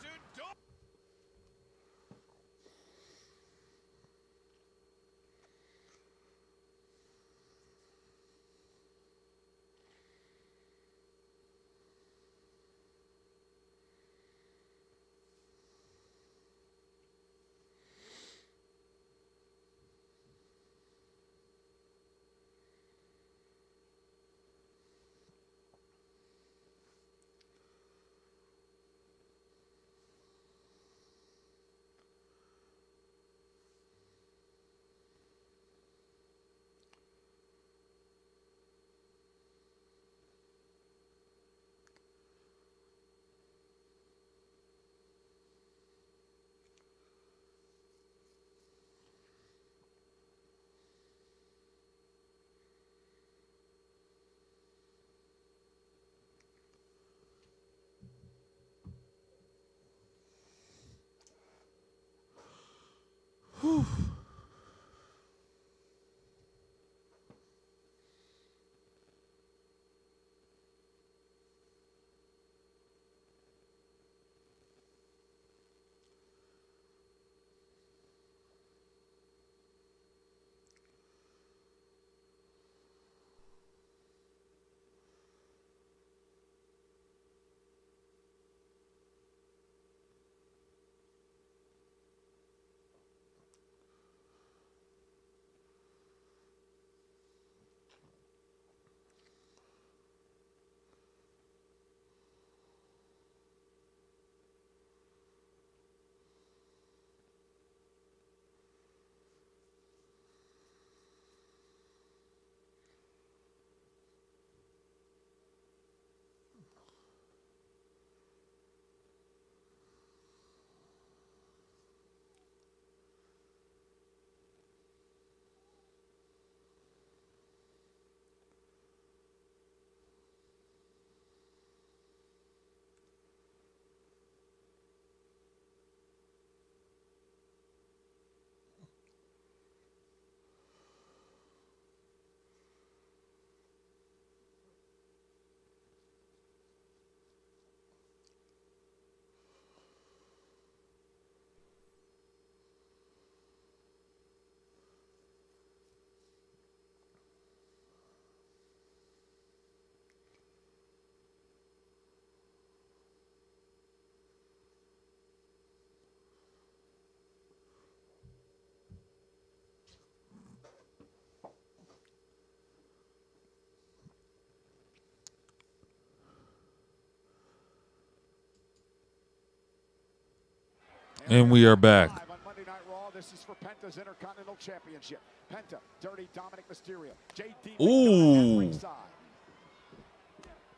And we are back. On Monday Night Raw, this is for Penta's Intercontinental Championship. Penta, Dirty Dominic Mysterio, JD Ooh. at ringside.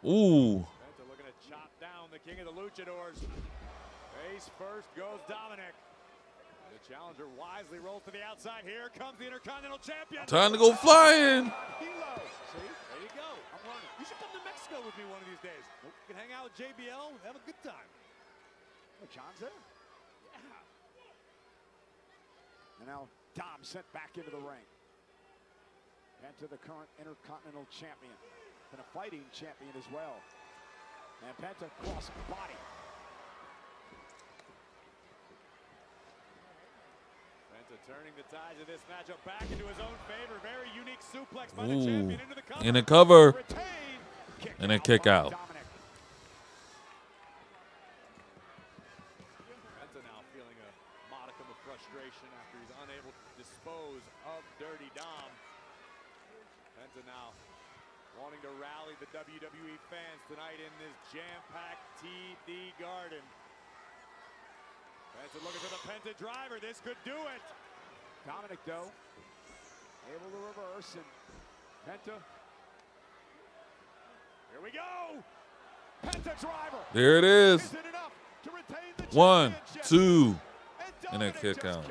Ooh. Penta looking to chop down the king of the luchadors. Face first goes Dominic. The challenger wisely rolls to the outside. Here comes the Intercontinental Champion. Time to go flying. See, there you go. I'm learning. You should come to Mexico with me one of these days. You can hang out with JBL, have a good time. Oh, John's there. And now Dom sent back into the ring. Penta, the current Intercontinental Champion. And a fighting champion as well. And Penta cross body. Penta turning the tides of this matchup back into his own favor. Very unique suplex by the champion into the cover. In a cover. And a kick out. Penta now feeling a modicum of frustration after he's unable to dispose of Dirty Dom. Penta now wanting to rally the WWE fans tonight in this jam-packed TD Garden. Penta looking for the Penta driver. This could do it. Dominic, though, able to reverse, and Penta. Here we go. Penta driver. There it is. Is it enough to retain the 1, championship? 2, and a kick out.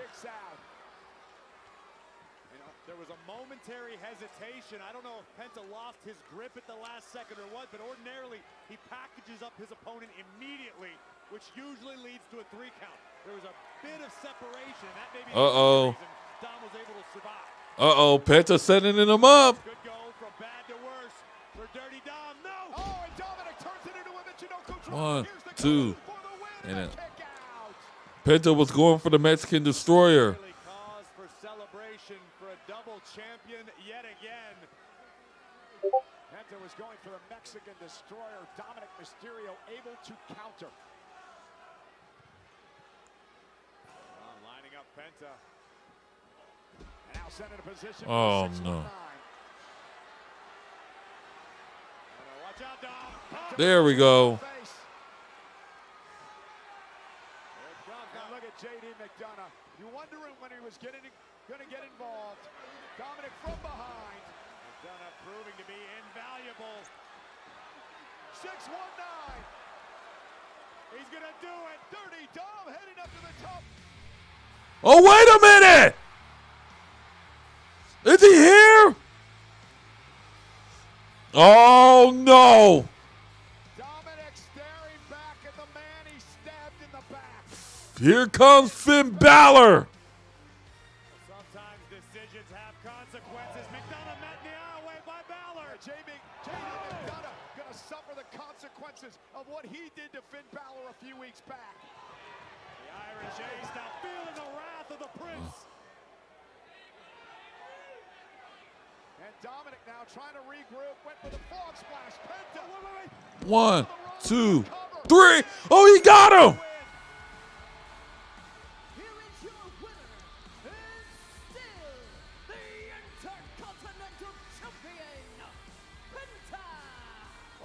There was a momentary hesitation. I don't know if Penta lost his grip at the last second or what, but ordinarily he packages up his opponent immediately, which usually leads to a 3 count. There was a bit of separation, and that may be the reason Dom was able to survive. Penta setting him up. Could go from bad to worse for Dirty Dom. No! Oh, and Dominic turns it into a Michinoku drop. 1, 2, and Penta was going for the Mexican Destroyer. Cause for celebration for a double champion yet again. Penta was going for the Mexican Destroyer. Dominic Mysterio able to counter. Lining up Penta. Now sent in a position. Oh, no. Watch out, Dom. There we go. Now look at JD McDonough. You wondering when he was going to get involved. Dominic from behind. McDonough proving to be invaluable. 619. He's going to do it. Dirty Dom heading up to the top. Oh, wait a minute. Is he here? Oh, no. Dominic staring back at the man he stabbed in the back. Here comes Finn Balor. consequences of what he did to Finn Balor a few weeks back. The Irish Ace now feeling the wrath of the Prince. And Dominic now trying to regroup, went for the frog splash. Penta. Wait. 1, 2, 3. Oh, he got him. Here is your winner, and still the Intercontinental Champion, Penta.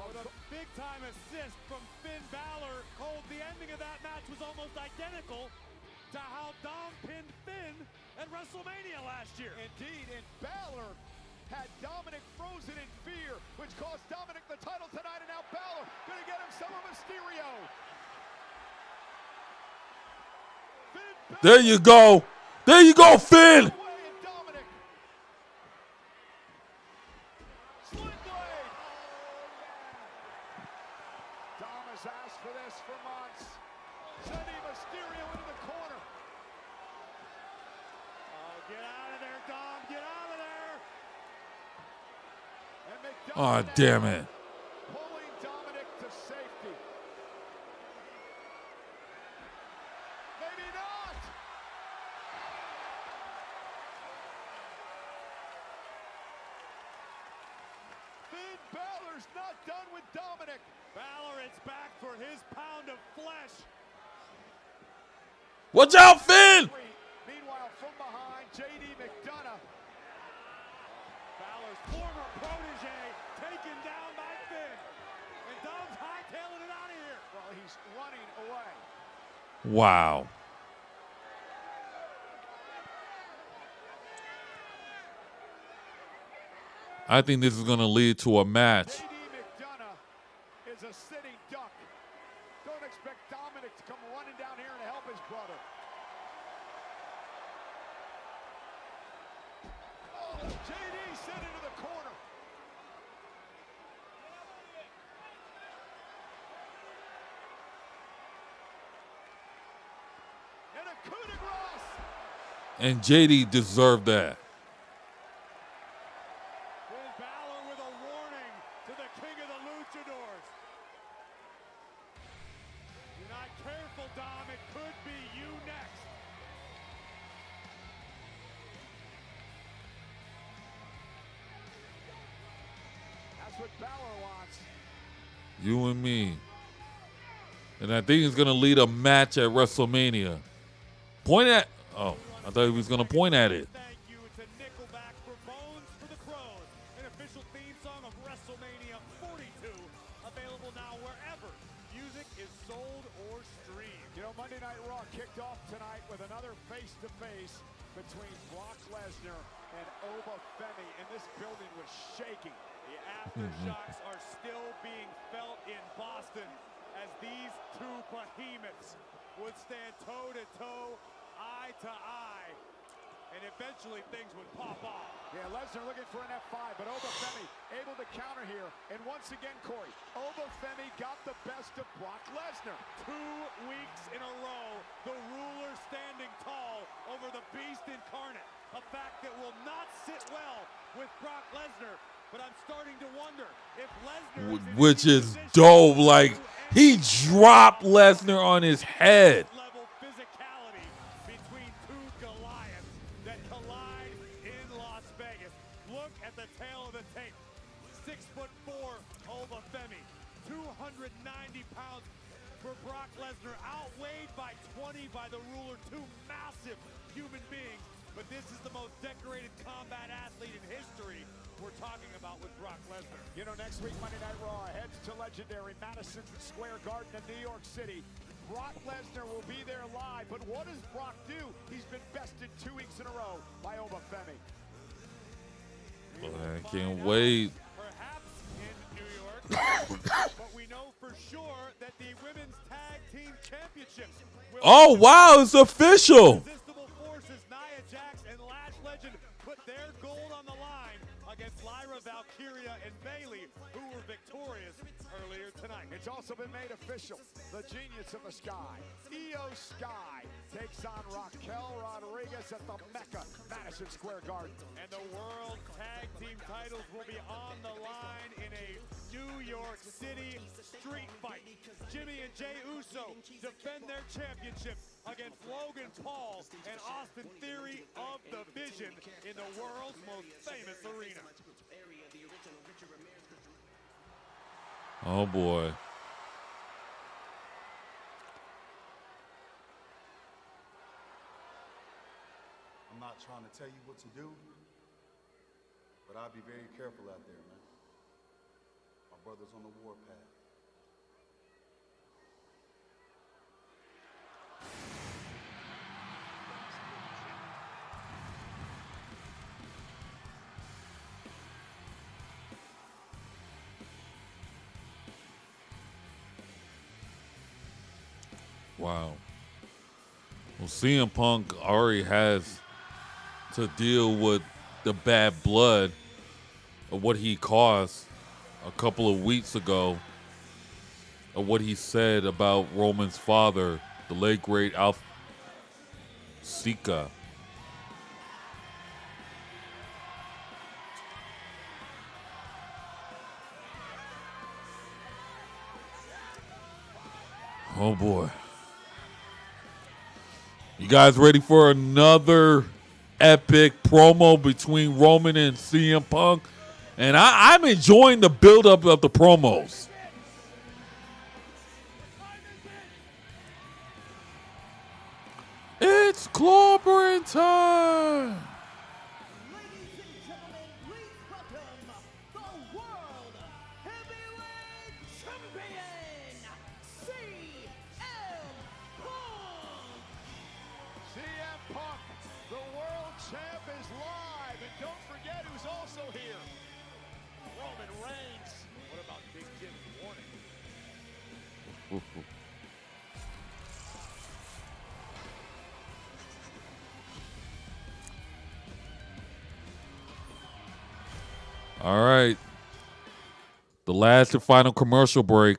Oh, the big-time assist from Finn Balor. Cole, the ending of that match was almost identical to how Dom pinned Finn at WrestleMania last year. Indeed, and Balor had Dominic frozen in fear, which cost Dominic the title tonight, and now Balor gonna get him some of Mysterio. There you go. There you go, Finn. Dominic. Sling blade. Dom has asked for this for months. Sending Mysterio into the corner. Oh, get out of there, Dom. Get out of there. Oh, damn it. Pulling Dominic to safety. Maybe not. Finn Balor's not done with Dominic. Balor is back for his pound of flesh. Watch out, Finn. Meanwhile, from behind, J.D. McDonough. Balor's former protege taken down by Finn. And Dom's hightailing it out of here. Well, he's running away. Wow. I think this is going to lead to a match. J.D. McDonough is a sitting duck. Don't expect Dominic to come running down here and help his brother. Oh, J.D. sent into the corner. And a coup de grace. And JD deserved that. Finn Balor with a warning to the king of the luchadors. You're not careful, Dom. It could be you next. That's what Balor wants. You and me. And I think it's going to lead a match at WrestleMania. Point at... Oh, I thought he was going to point at it. Thank you to Nickelback for Bones for the Crows, an official theme song of WrestleMania 42, available now wherever music is sold or streamed. You know, Monday Night Raw kicked off tonight with another face-to-face between Brock Lesnar and Oba Femi, and this building was shaking. The aftershocks are still being felt in Boston as these two behemoths would stand toe-to-toe, eye-to-eye, and eventually things would pop off. Yeah, Lesnar looking for an F5, but Oba Femi able to counter here. And once again, Corey, Oba Femi got the best of Brock Lesnar. 2 weeks in a row, the ruler standing tall over the beast incarnate. A fact that will not sit well with Brock Lesnar. But I'm starting to wonder if Lesnar Which is dope. Like, he dropped Lesnar on his head. level physicality between two Goliaths that collide in Las Vegas. Look at the tail of the tape. 6'4" Oba Femi, 290 pounds for Brock Lesnar, outweighed by 20 by the ruler. Two massive human beings. But this is the most decorated combat athlete in history we're talking about with Brock Lesnar. You know, next week, Monday Night Raw heads to legendary Madison Square Garden in New York City. Brock Lesnar will be there live, but what does Brock do? He's been bested 2 weeks in a row by Oba Femi. I can't wait. Perhaps in New York, but we know for sure that the Women's Tag Team Championships will Oh, wow, it's official. Irresistible Forces, Nia Jax and Lash Legend put their gold on the line against Lyra, Valkyria, and Bayley, who were victorious earlier tonight. It's also been made official. The genius of the sky, Io Sky, takes on Raquel Rodriguez at the Mecca, Madison Square Garden. And the World Tag Team titles will be on the line in a New York City street fight. Jimmy and Jey Uso defend their championship against Logan Paul and Austin Theory of the Vision in the world's most famous arena. Oh boy. I'm not trying to tell you what to do, but I'll be very careful out there, man. My brother's on the warpath. Wow. Well, CM Punk already has to deal with the bad blood of what he caused a couple of weeks ago, of what he said about Roman's father, the late great Alf Sika. Oh boy. You guys ready for another epic promo between Roman and CM Punk? And I'm enjoying the buildup of the promos. It's clobbering time. Ladies and gentlemen, please welcome the World Heavyweight Champion, CM Punk. CM Punk, the world champ, is live. And don't forget who's also here. Roman Reigns. What about Big Jim Warning? All right. The last and final commercial break.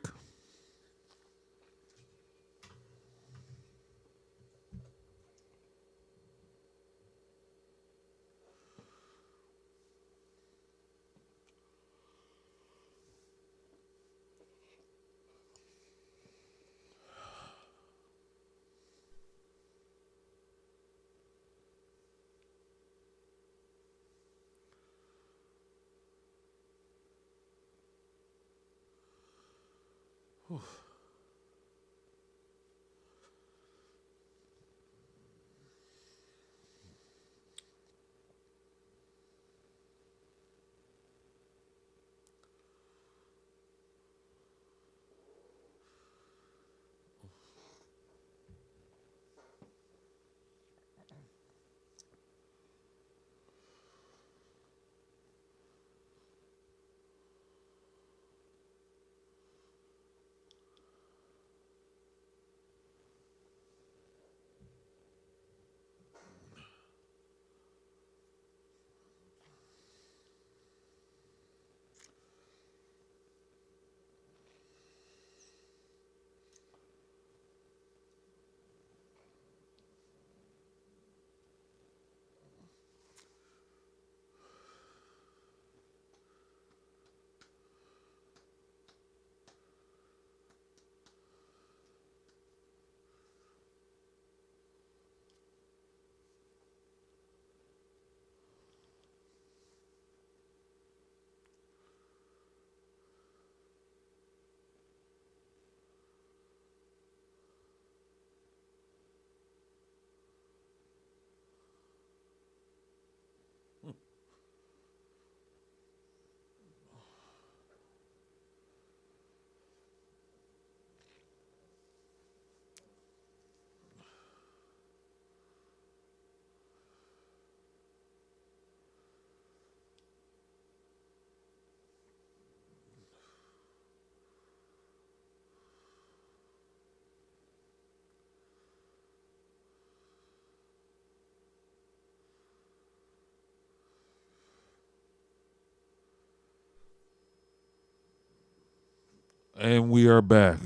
And we are back.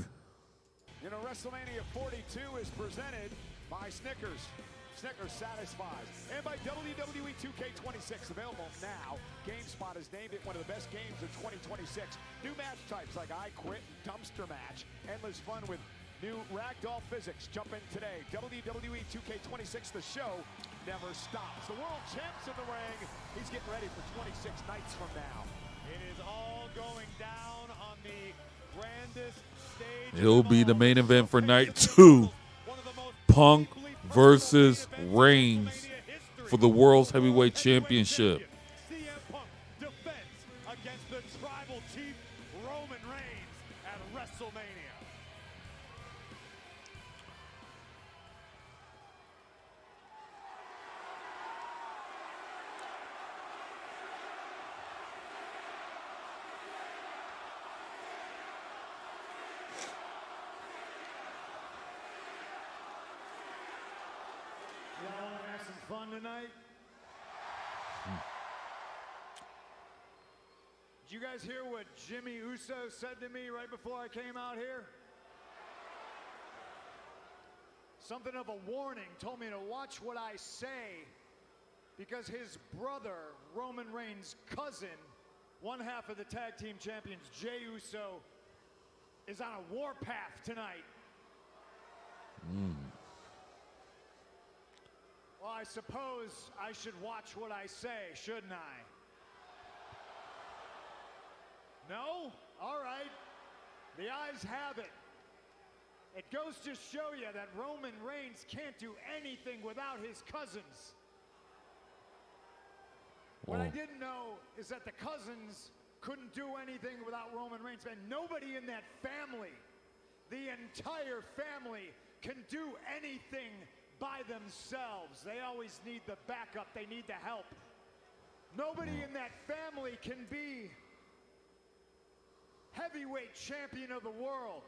You know, WrestleMania 42 is presented by by Snickers. Snickers satisfies. And by WWE 2K26, available now. GameSpot has named it one of the best games of 2026. New match types like I Quit and Dumpster Match. Endless fun with new ragdoll physics. Jump in today. WWE 2K26, the show never stops. The world champ's in the ring. He's getting ready for 26 nights from now. It is all going down on the grandest stage. It'll be the main event for night 2. Punk versus Reigns for the World's Heavyweight Championship. CM Punk defends against the tribal chief Roman Reigns at WrestleMania. Y'all want to have some fun tonight? Did you guys hear what Jimmy Uso said to me right before I came out here? Something of a warning, told me to watch what I say because his brother, Roman Reigns' cousin, one half of the tag team champions, Jey Uso, is on a warpath tonight. Well, I suppose I should watch what I say, shouldn't I? No? All right. The ayes have it. It goes to show you that Roman Reigns can't do anything without his cousins. What I didn't know is that the cousins couldn't do anything without Roman Reigns. And nobody in that family, the entire family, can do anything by themselves. They always need the backup. They need the help. Nobody in that family can be heavyweight champion of the world.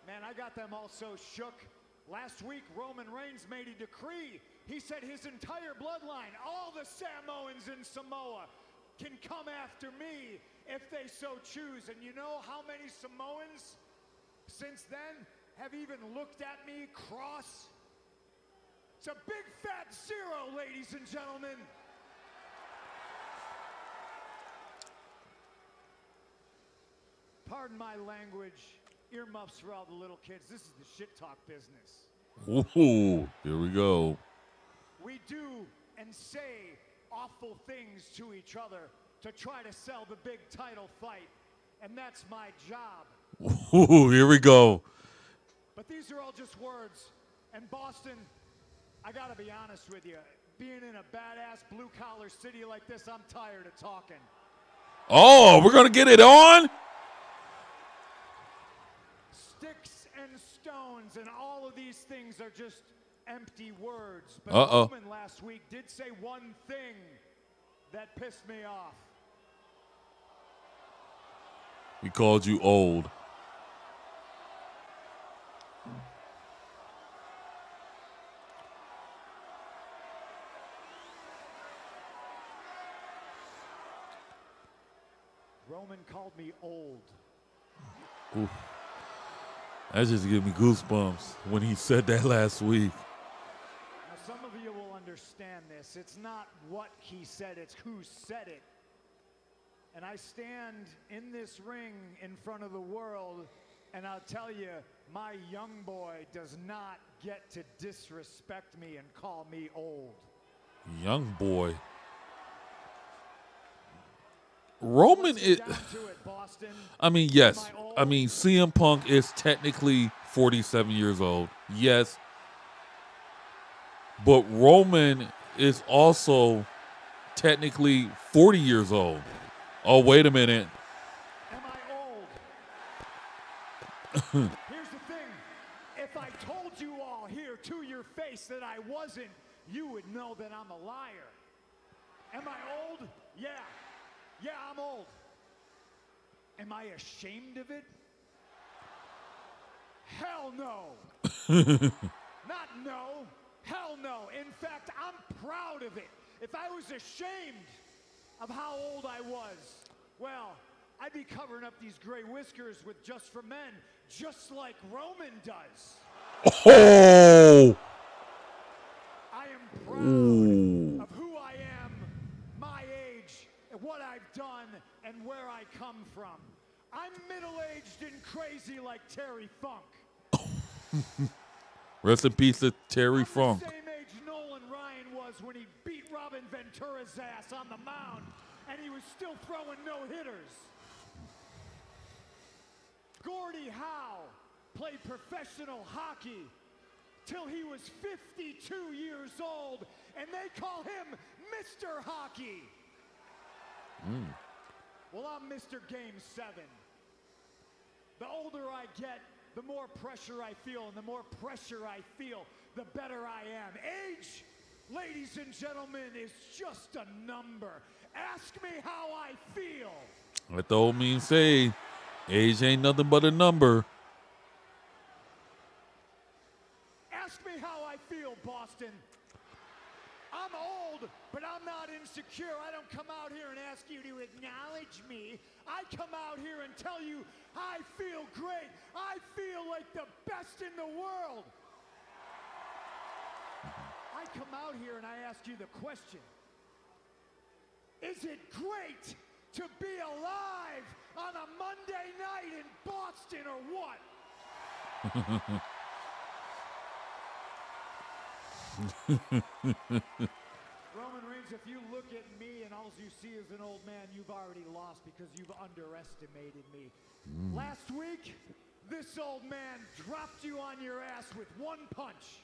Man, I got them all so shook. Last week, Roman Reigns made a decree. He said his entire bloodline, all the Samoans in Samoa, can come after me if they so choose. And you know how many Samoans since then have even looked at me cross? It's a big fat 0, ladies and gentlemen. Pardon my language. Earmuffs for all the little kids. This is the shit talk business. Ooh, here we go. We do and say awful things to each other to try to sell the big title fight, and that's my job. Ooh, here we go. But these are all just words. And Boston, I gotta be honest with you, being in a badass blue-collar city like this, I'm tired of talking. Oh, we're gonna get it on? Sticks and stones and all of these things are just empty words. But Uh-oh. Roman last week did say one thing that pissed me off. We called you old. Roman called me old. Ooh. That just gave me goosebumps when he said that last week. Now, some of you will understand this. It's not what he said, it's who said it. And I stand in this ring in front of the world, and I'll tell you, my young boy does not get to disrespect me and call me old. Young boy. Roman is. I mean, yes. I mean, CM Punk is technically 47 years old. Yes. But Roman is also technically 40 years old. Oh, wait a minute. Am I old? Here's the thing. If I told you all here to your face that I wasn't, you would know that I'm a liar. Am I old? Yeah. Yeah, I'm old. Am I ashamed of it? Hell no. Not no. Hell no. In fact, I'm proud of it. If I was ashamed of how old I was, well, I'd be covering up these gray whiskers with Just for Men, just like Roman does. Oh! I am proud of who I am, my age, and what I've done, and where I come from. I'm middle-aged and crazy like Terry Funk. Rest in peace to Terry Funk. The same age Nolan Ryan was when he beat Robin Ventura's ass on the mound, and he was still throwing no-hitters. Gordie Howe played professional hockey till he was 52 years old, and they call him Mr. Hockey. Well, I'm Mr. Game 7. The older I get, the more pressure I feel, and the more pressure I feel, the better I am. Age, ladies and gentlemen, is just a number. Ask me how I feel. Let the old man say, age ain't nothing but a number. Ask me how I feel, Boston. I'm old, but I'm not insecure. I don't come out here and ask you to acknowledge me. I come out here and tell you I feel great. I feel like the best in the world. I come out here and I ask you the question, is it great to be alive on a Monday night in Boston or what? Roman Reigns, if you look at me and all you see is an old man, you've already lost because you've underestimated me. Last week, this old man dropped you on your ass with one punch.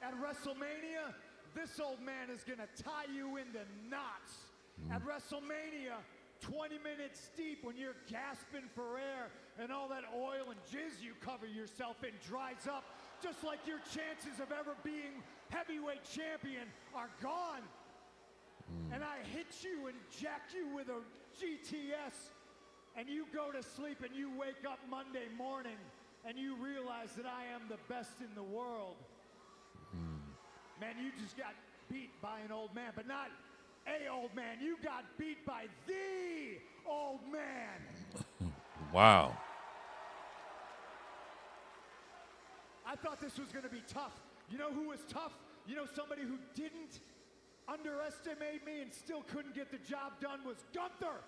At WrestleMania, this old man is going to tie you into knots. At WrestleMania, 20 minutes deep when you're gasping for air and all that oil and jizz you cover yourself in dries up, just like your chances of ever being heavyweight champion are gone. And I hit you and jack you with a GTS, and you go to sleep and you wake up Monday morning and you realize that I am the best in the world. Man, you just got beat by an old man, but not a old man. You got beat by the old man. Wow. I thought this was going to be tough. You know who was tough? You know somebody who didn't underestimate me and still couldn't get the job done was Gunther.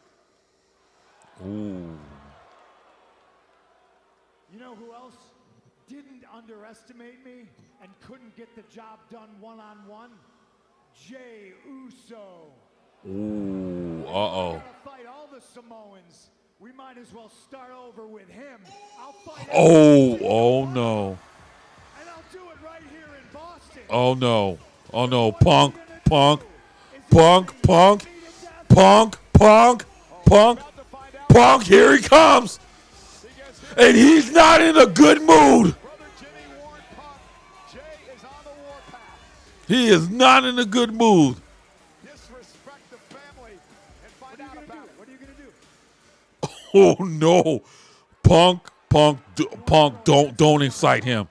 Ooh. You know who else didn't underestimate me and couldn't get the job done one-on-one? Jey Uso. Ooh. Uh-oh. Gotta fight all the Samoans. We might as well start over with him. I'll fight Oh no. and I'll do it right here in Boston. Oh no. Oh no. Punk. Punk. Punk. Punk. Punk. Punk. Punk. Punk. Here he comes. And he's not in a good mood. He is not in a good mood. Disrespect the family and find out about it. What are you going to do? Oh no. Punk, don't incite him.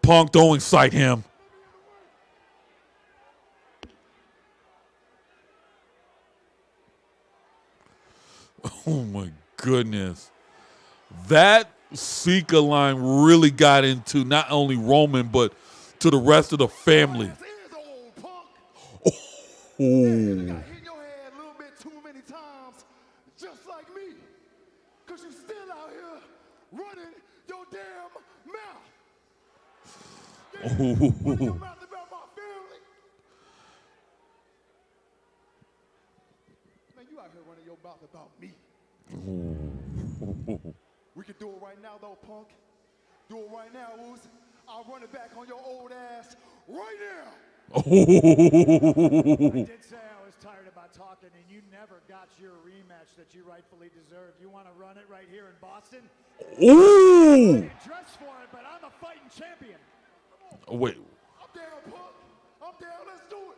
Punk, don't incite him. Oh my goodness. That Sika line really got into not only Roman, but to the rest of the family. Oh. You got hit your head a little bit too many times, just like me. Because you're still out here running your damn mouth. Running your mouth about my family. Man, you out here running your mouth about me. We can do it right now, though, Punk. Do it right now, Uzi. I'll run it back on your old ass right now. I did say I was tired about talking, and you never got your rematch that you rightfully deserve. You want to run it right here in Boston? Ooh! I didn't dress for it, but I'm a fighting champion. Wait. I'm down, Punk. I'm down. Let's do it.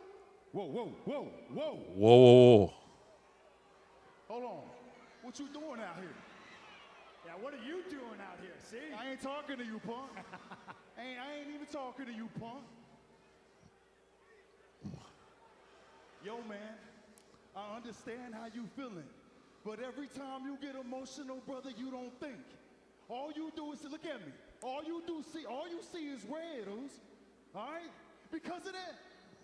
Whoa, whoa, whoa, whoa. Whoa. Hold on. What you doing out here? Yeah, what are you doing out here? See? I ain't talking to you, Punk. I ain't even talking to you, Punk. Yo, man, I understand how you feeling. But every time you get emotional, brother, you don't think. All you do is look at me. All you see is red, Oos. All right? Because of that,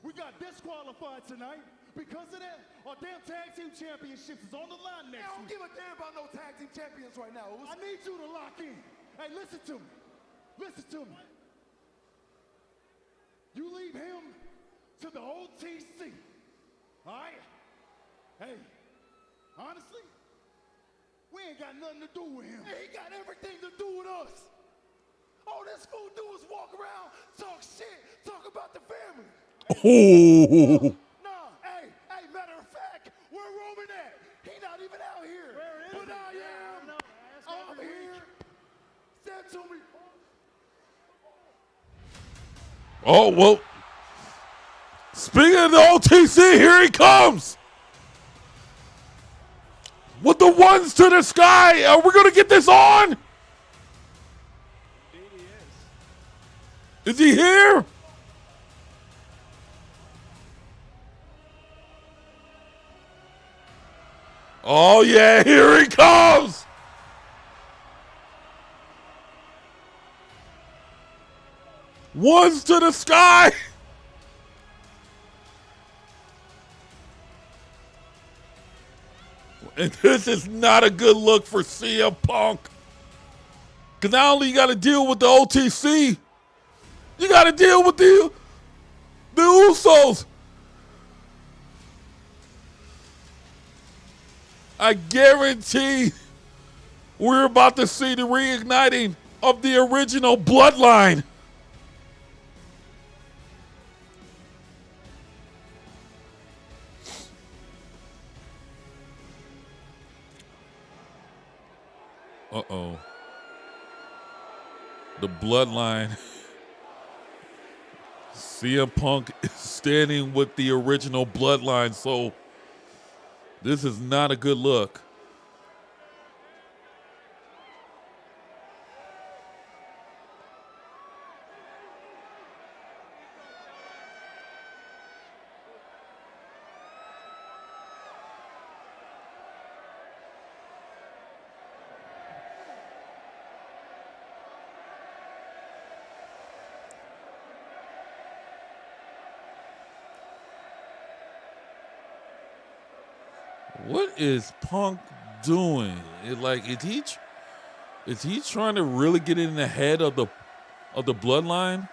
we got disqualified tonight. Because of that, our damn tag team championships is on the line next week. I don't give a damn about no tag team champions right now, Oos. I need you to lock in. Hey, listen to me. Listen to me. You leave him to the OTC. All right? Hey, honestly, we ain't got nothing to do with him. He got everything to do with us. All this fool do is walk around, talk shit, talk about the family. Oh. Nah, hey, matter of fact, where Roman at? He not even out here. Where is but I am. I'm here. Said to me. Oh, well. Speaking of the OTC, here he comes. With the ones to the sky. Are we going to get this on? Indeed he is. Is he here? Oh, yeah, here he comes. Ones to the sky. And this is not a good look for CM Punk. Because not only you got to deal with the OTC, you got to deal with the Usos. I guarantee we're about to see the reigniting of the original bloodline. Uh-oh. The bloodline. CM Punk is standing with the original bloodline, so this is not a good look. What is Punk doing? Is he trying to really get in the head of the bloodline?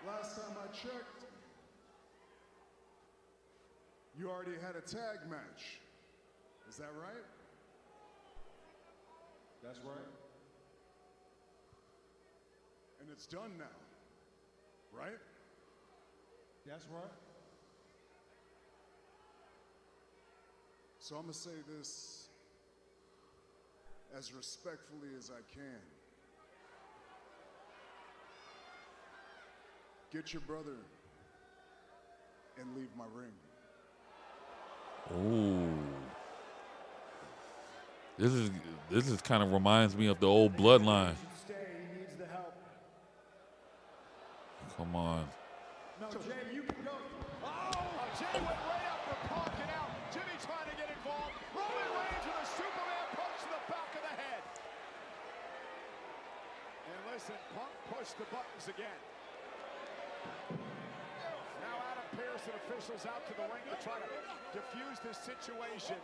Last time I checked, you already had a tag match. Is that right? That's right. And it's done now, right? That's right. So I'm going to say this as respectfully as I can. Get your brother and leave my ring. Ooh. This is kind of reminds me of the old bloodline. He needs the help. Come on. No, Jay, you can go. Oh, Jay went right after Punk and out. Jimmy trying to get involved. Roman Reigns with a Superman punch to the back of the head. And listen, Punk pushed the buttons again. Now Adam Pearce and officials out to the ring to try to defuse this situation.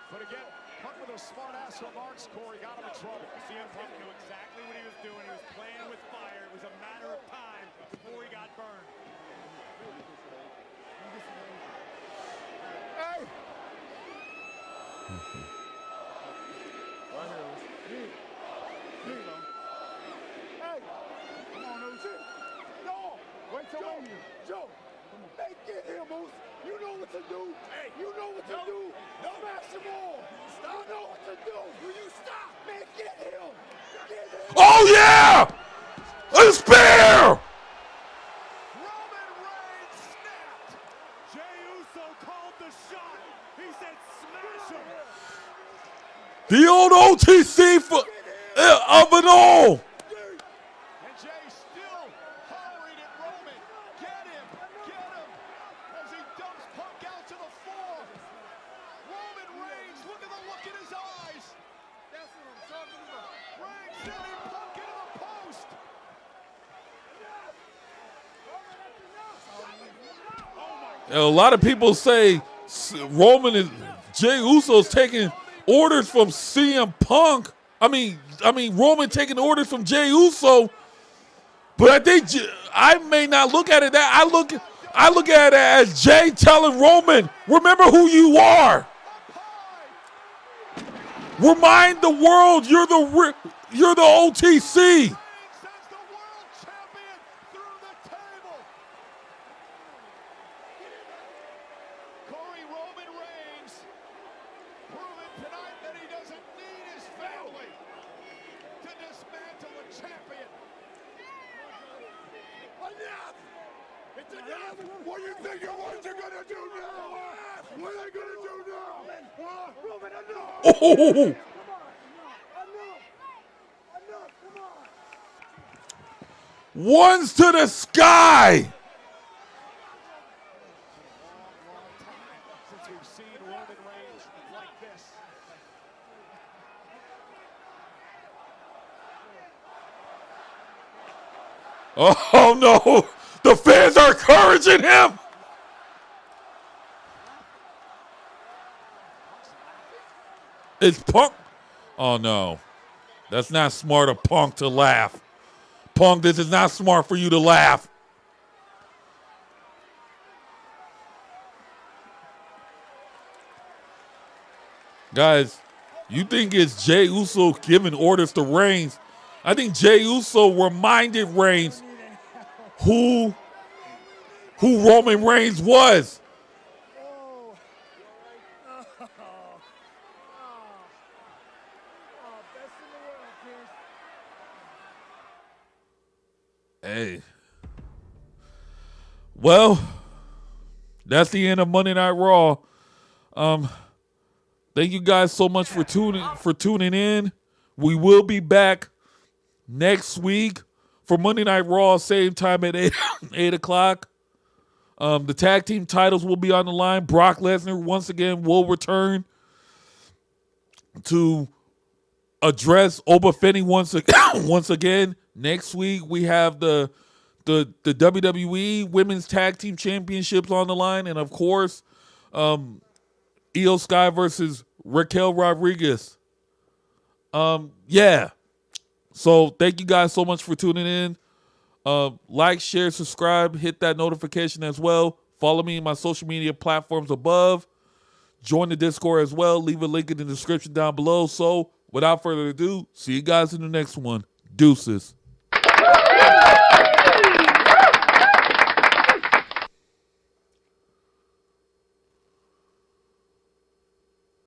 But again, Punk with a smart-ass remarks, Corey, got him in trouble. CM Punk knew exactly what he was doing. He was playing with fire. It was a matter of time before he got burned. Hey! Hey! Come on, Uzi. No! Wait till Joe! Hey, get him, Moose! You know what to do! Hey! You know what to do! Smash him all! Stop! You know what to do! Will you stop? Man, get him! Get him! Oh, yeah! A spear! Roman Reigns snapped. Jey Uso called the shot. He said smash him. The old OTC of it all. And Jey still hollering at Roman. Get him. As he dumps Punk A lot of people say Roman is Jey Uso's taking orders from CM Punk. I mean Roman taking orders from Jey Uso. But I think I may not look at it that I look at it as Jey telling Roman, remember who you are. Remind the world you're the OTC. What do you think your words are gonna do now? What are they gonna do now? Roman, enough! Oh! Enough, come on! Ones to the sky! Since we've seen Roman Reigns like this. Oh no! The fans are encouraging him! It's Punk. Oh no. That's not smart of Punk to laugh. Punk, this is not smart for you to laugh. Guys, you think it's Jey Uso giving orders to Reigns? I think Jey Uso reminded Reigns who Roman Reigns was. Hey. Well, that's the end of Monday Night Raw. Thank you guys so much for tuning in. We will be back next week for Monday Night Raw, same time at 8 o'clock. The tag team titles will be on the line. Brock Lesnar once again will return to address Oba Fenny once again. Next week we have the WWE Women's Tag Team Championships on the line, and of course, Io Sky versus Raquel Rodriguez. Yeah. So thank you guys so much for tuning in. Like, share, subscribe, hit that notification as well. Follow me in my social media platforms above. Join the Discord as well. Leave a link in the description down below. So without further ado, see you guys in the next one. Deuces.